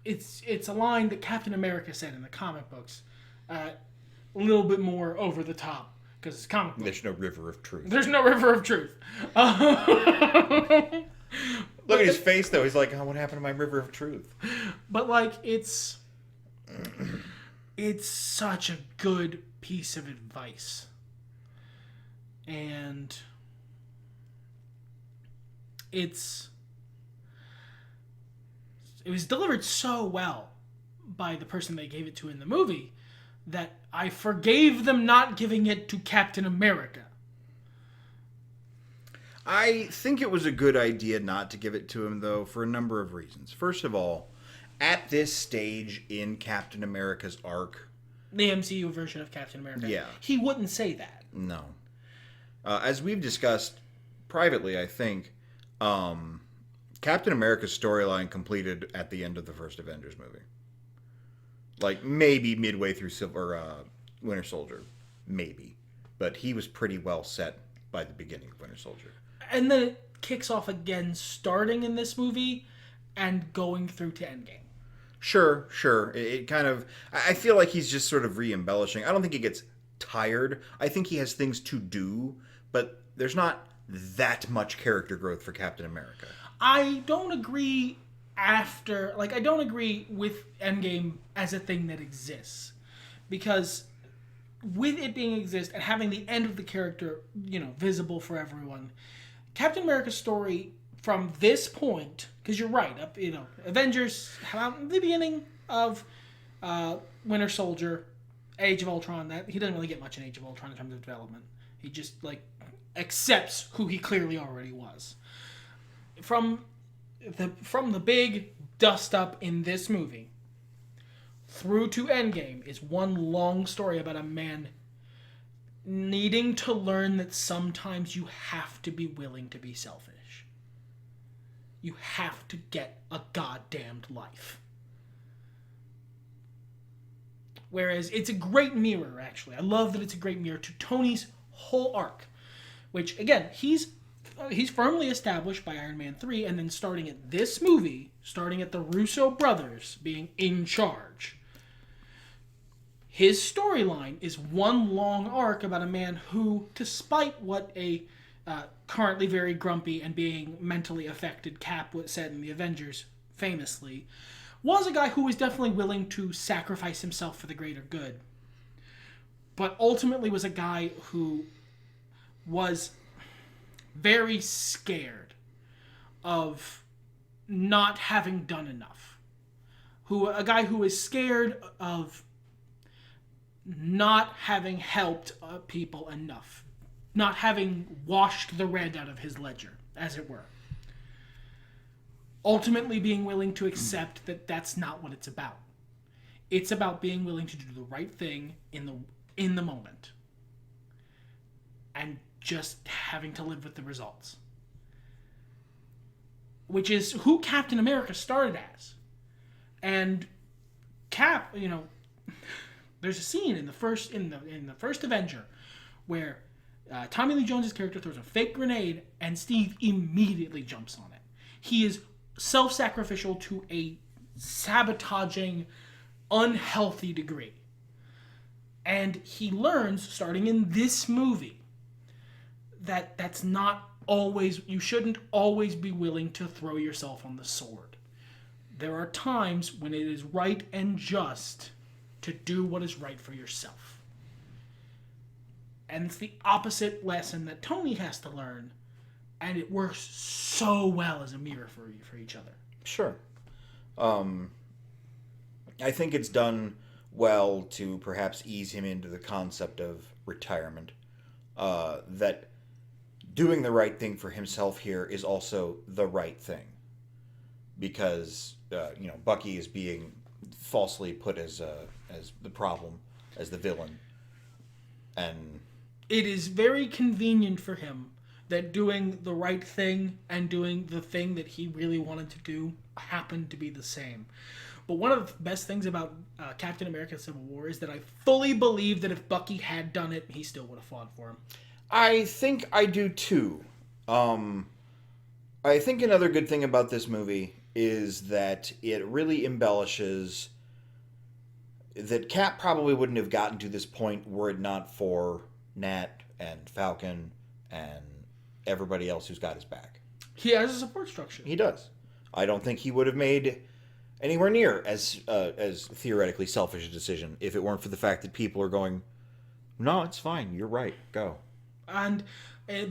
it's a line that Captain America said in the comic books, a little bit more over the top because it's comic book. There's no river of truth. There's no river of truth. Look at his face though. He's like, "Oh, what happened to my river of truth?" But like, it's such a good piece of advice, and it was delivered so well by the person they gave it to in the movie that I forgave them not giving it to Captain America. I think it was a good idea not to give it to him, though, for a number of reasons. First of all, at this stage in Captain America's arc... The MCU version of Captain America. Yeah. He wouldn't say that. No. As we've discussed privately, I think, Captain America's storyline completed at the end of the first Avengers movie. Like, maybe midway through Winter Soldier. Maybe. But he was pretty well set by the beginning of Winter Soldier. And then it kicks off again starting in this movie and going through to Endgame. Sure. It kind of... I feel like he's just sort of re-embellishing. I don't think he gets tired. I think he has things to do, but there's not that much character growth for Captain America. I don't agree I don't agree with Endgame as a thing that exists. Because with it being exist and having the end of the character, visible for everyone, Captain America's story from this point, because you're right, Avengers, the beginning of Winter Soldier, Age of Ultron, that he doesn't really get much in Age of Ultron in terms of development. He just accepts who he clearly already was. From the big dust up in this movie through to Endgame is one long story about a man needing to learn that sometimes you have to be willing to be selfish. You have to get a goddamned life. Whereas it's a great mirror, actually. I love that it's a great mirror to Tony's whole arc. Which, again, he's firmly established by Iron Man 3, and then starting at this movie, starting at the Russo brothers being in charge, his storyline is one long arc about a man who, despite what a currently very grumpy and being mentally affected Cap said in the Avengers, famously, was a guy who was definitely willing to sacrifice himself for the greater good. But ultimately was a guy who was very scared of not having done enough. A guy who is scared of not having helped people enough. Not having washed the red out of his ledger, as it were. Ultimately being willing to accept that that's not what it's about. It's about being willing to do the right thing in the moment. And just having to live with the results. Which is who Captain America started as. And Cap, there's a scene in the first Avenger where Tommy Lee Jones' character throws a fake grenade and Steve immediately jumps on it. He is self-sacrificial to a sabotaging, unhealthy degree. And he learns, starting in this movie, that that's not always, you shouldn't always be willing to throw yourself on the sword. There are times when it is right and just to do what is right for yourself. And it's the opposite lesson that Tony has to learn, and it works so well as a mirror for each other. Sure. I think it's done well to perhaps ease him into the concept of retirement. That doing the right thing for himself here is also the right thing. Because, Bucky is being falsely put as the problem, as the villain. And it is very convenient for him that doing the right thing and doing the thing that he really wanted to do happened to be the same. But one of the best things about Captain America Civil War is that I fully believe that if Bucky had done it, he still would have fought for him. I think I do too. I think another good thing about this movie is that it really embellishes that Cap probably wouldn't have gotten to this point were it not for Nat and Falcon and everybody else who's got his back. He has a support structure. He does. I don't think he would have made anywhere near as theoretically selfish a decision if it weren't for the fact that people are going, no, it's fine. You're right. Go. And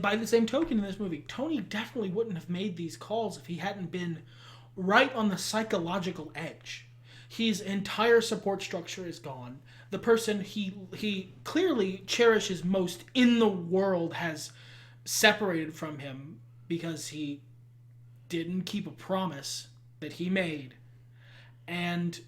by the same token in this movie, Tony definitely wouldn't have made these calls if he hadn't been right on the psychological edge. His entire support structure is gone. The person he clearly cherishes most in the world has separated from him because he didn't keep a promise that he made. And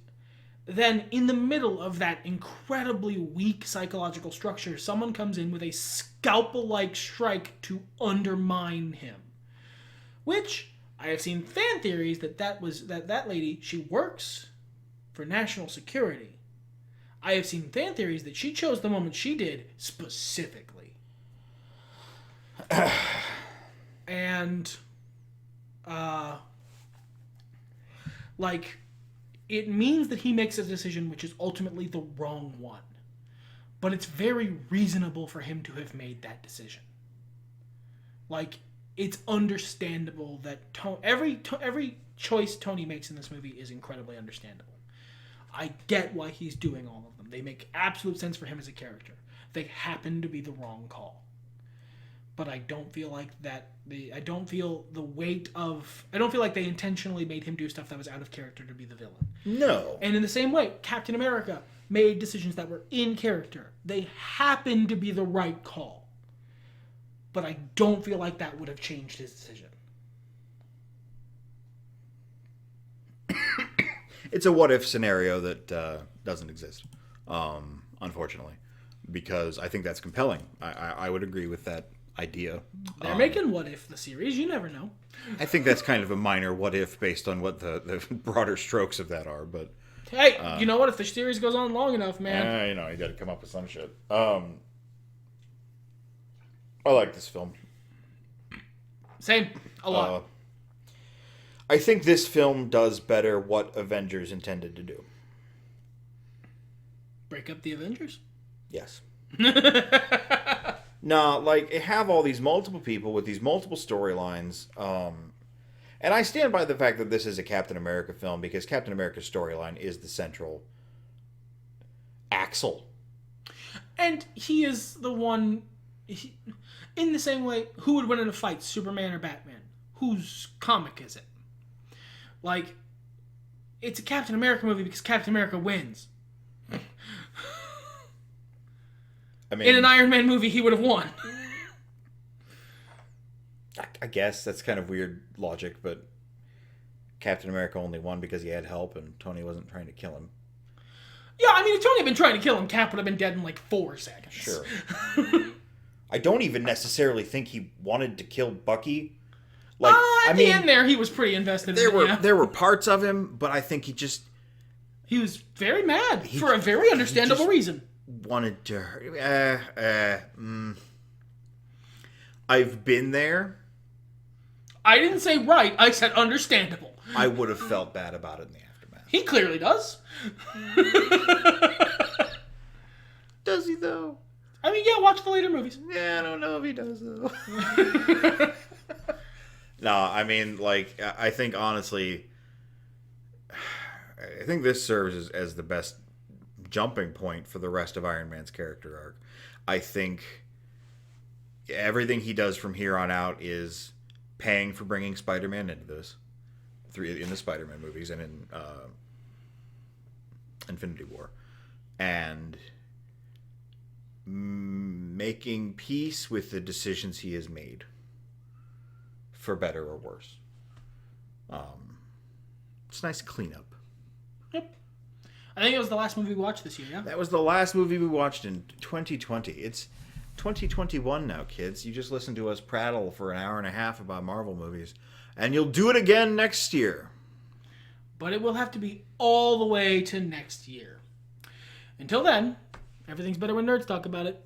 then in the middle of that incredibly weak psychological structure, someone comes in with a scalpel-like strike to undermine him. Which, I have seen fan theories that lady, she works for national security. I have seen fan theories that she chose the moment she did specifically. And, it means that he makes a decision which is ultimately the wrong one. But it's very reasonable for him to have made that decision. It's understandable that every choice Tony makes in this movie is incredibly understandable. I get why he's doing all of them. They make absolute sense for him as a character. They happen to be the wrong call. But I don't feel like I don't feel like they intentionally made him do stuff that was out of character to be the villain. No. And in the same way, Captain America made decisions that were in character. They happened to be the right call. But I don't feel like that would have changed his decision. It's a what-if scenario that doesn't exist, unfortunately, because I think that's compelling. I would agree with that idea. They're making What If the series. You never know. I think that's kind of a minor what-if based on what the broader strokes of that are, but... Hey, you know what? If the series goes on long enough, man... you got to come up with some shit. I like this film. Same. A lot. I think this film does better what Avengers intended to do. Break up the Avengers? Yes. No, have all these multiple people with these multiple storylines. And I stand by the fact that this is a Captain America film because Captain America's storyline is the central axle. And he is the one... in the same way, who would win in a fight, Superman or Batman? Whose comic is it? It's a Captain America movie because Captain America wins. In an Iron Man movie, he would have won. I guess that's kind of weird logic, but Captain America only won because he had help and Tony wasn't trying to kill him. Yeah, if Tony had been trying to kill him, Cap would have been dead in 4 seconds. Sure. I don't even necessarily think he wanted to kill Bucky. At the end there, he was pretty invested in it. There were parts of him, but I think he was very mad for a very understandable reason. Wanted to hurt. I've been there. I didn't say right. I said understandable. I would have felt bad about it in the aftermath. He clearly does. Does he, though? Yeah, watch the later movies. Yeah, I don't know if he does, though. No, I think, honestly, I think this serves as the best jumping point for the rest of Iron Man's character arc. I think everything he does from here on out is paying for bringing Spider-Man into this. In the Spider-Man movies and in Infinity War. And making peace with the decisions he has made. For better or worse. It's a nice cleanup. Yep. I think it was the last movie we watched this year, yeah? That was the last movie we watched in 2020. It's 2021 now, kids. You just listened to us prattle for an hour and a half about Marvel movies. And you'll do it again next year. But it will have to be all the way to next year. Until then, everything's better when nerds talk about it.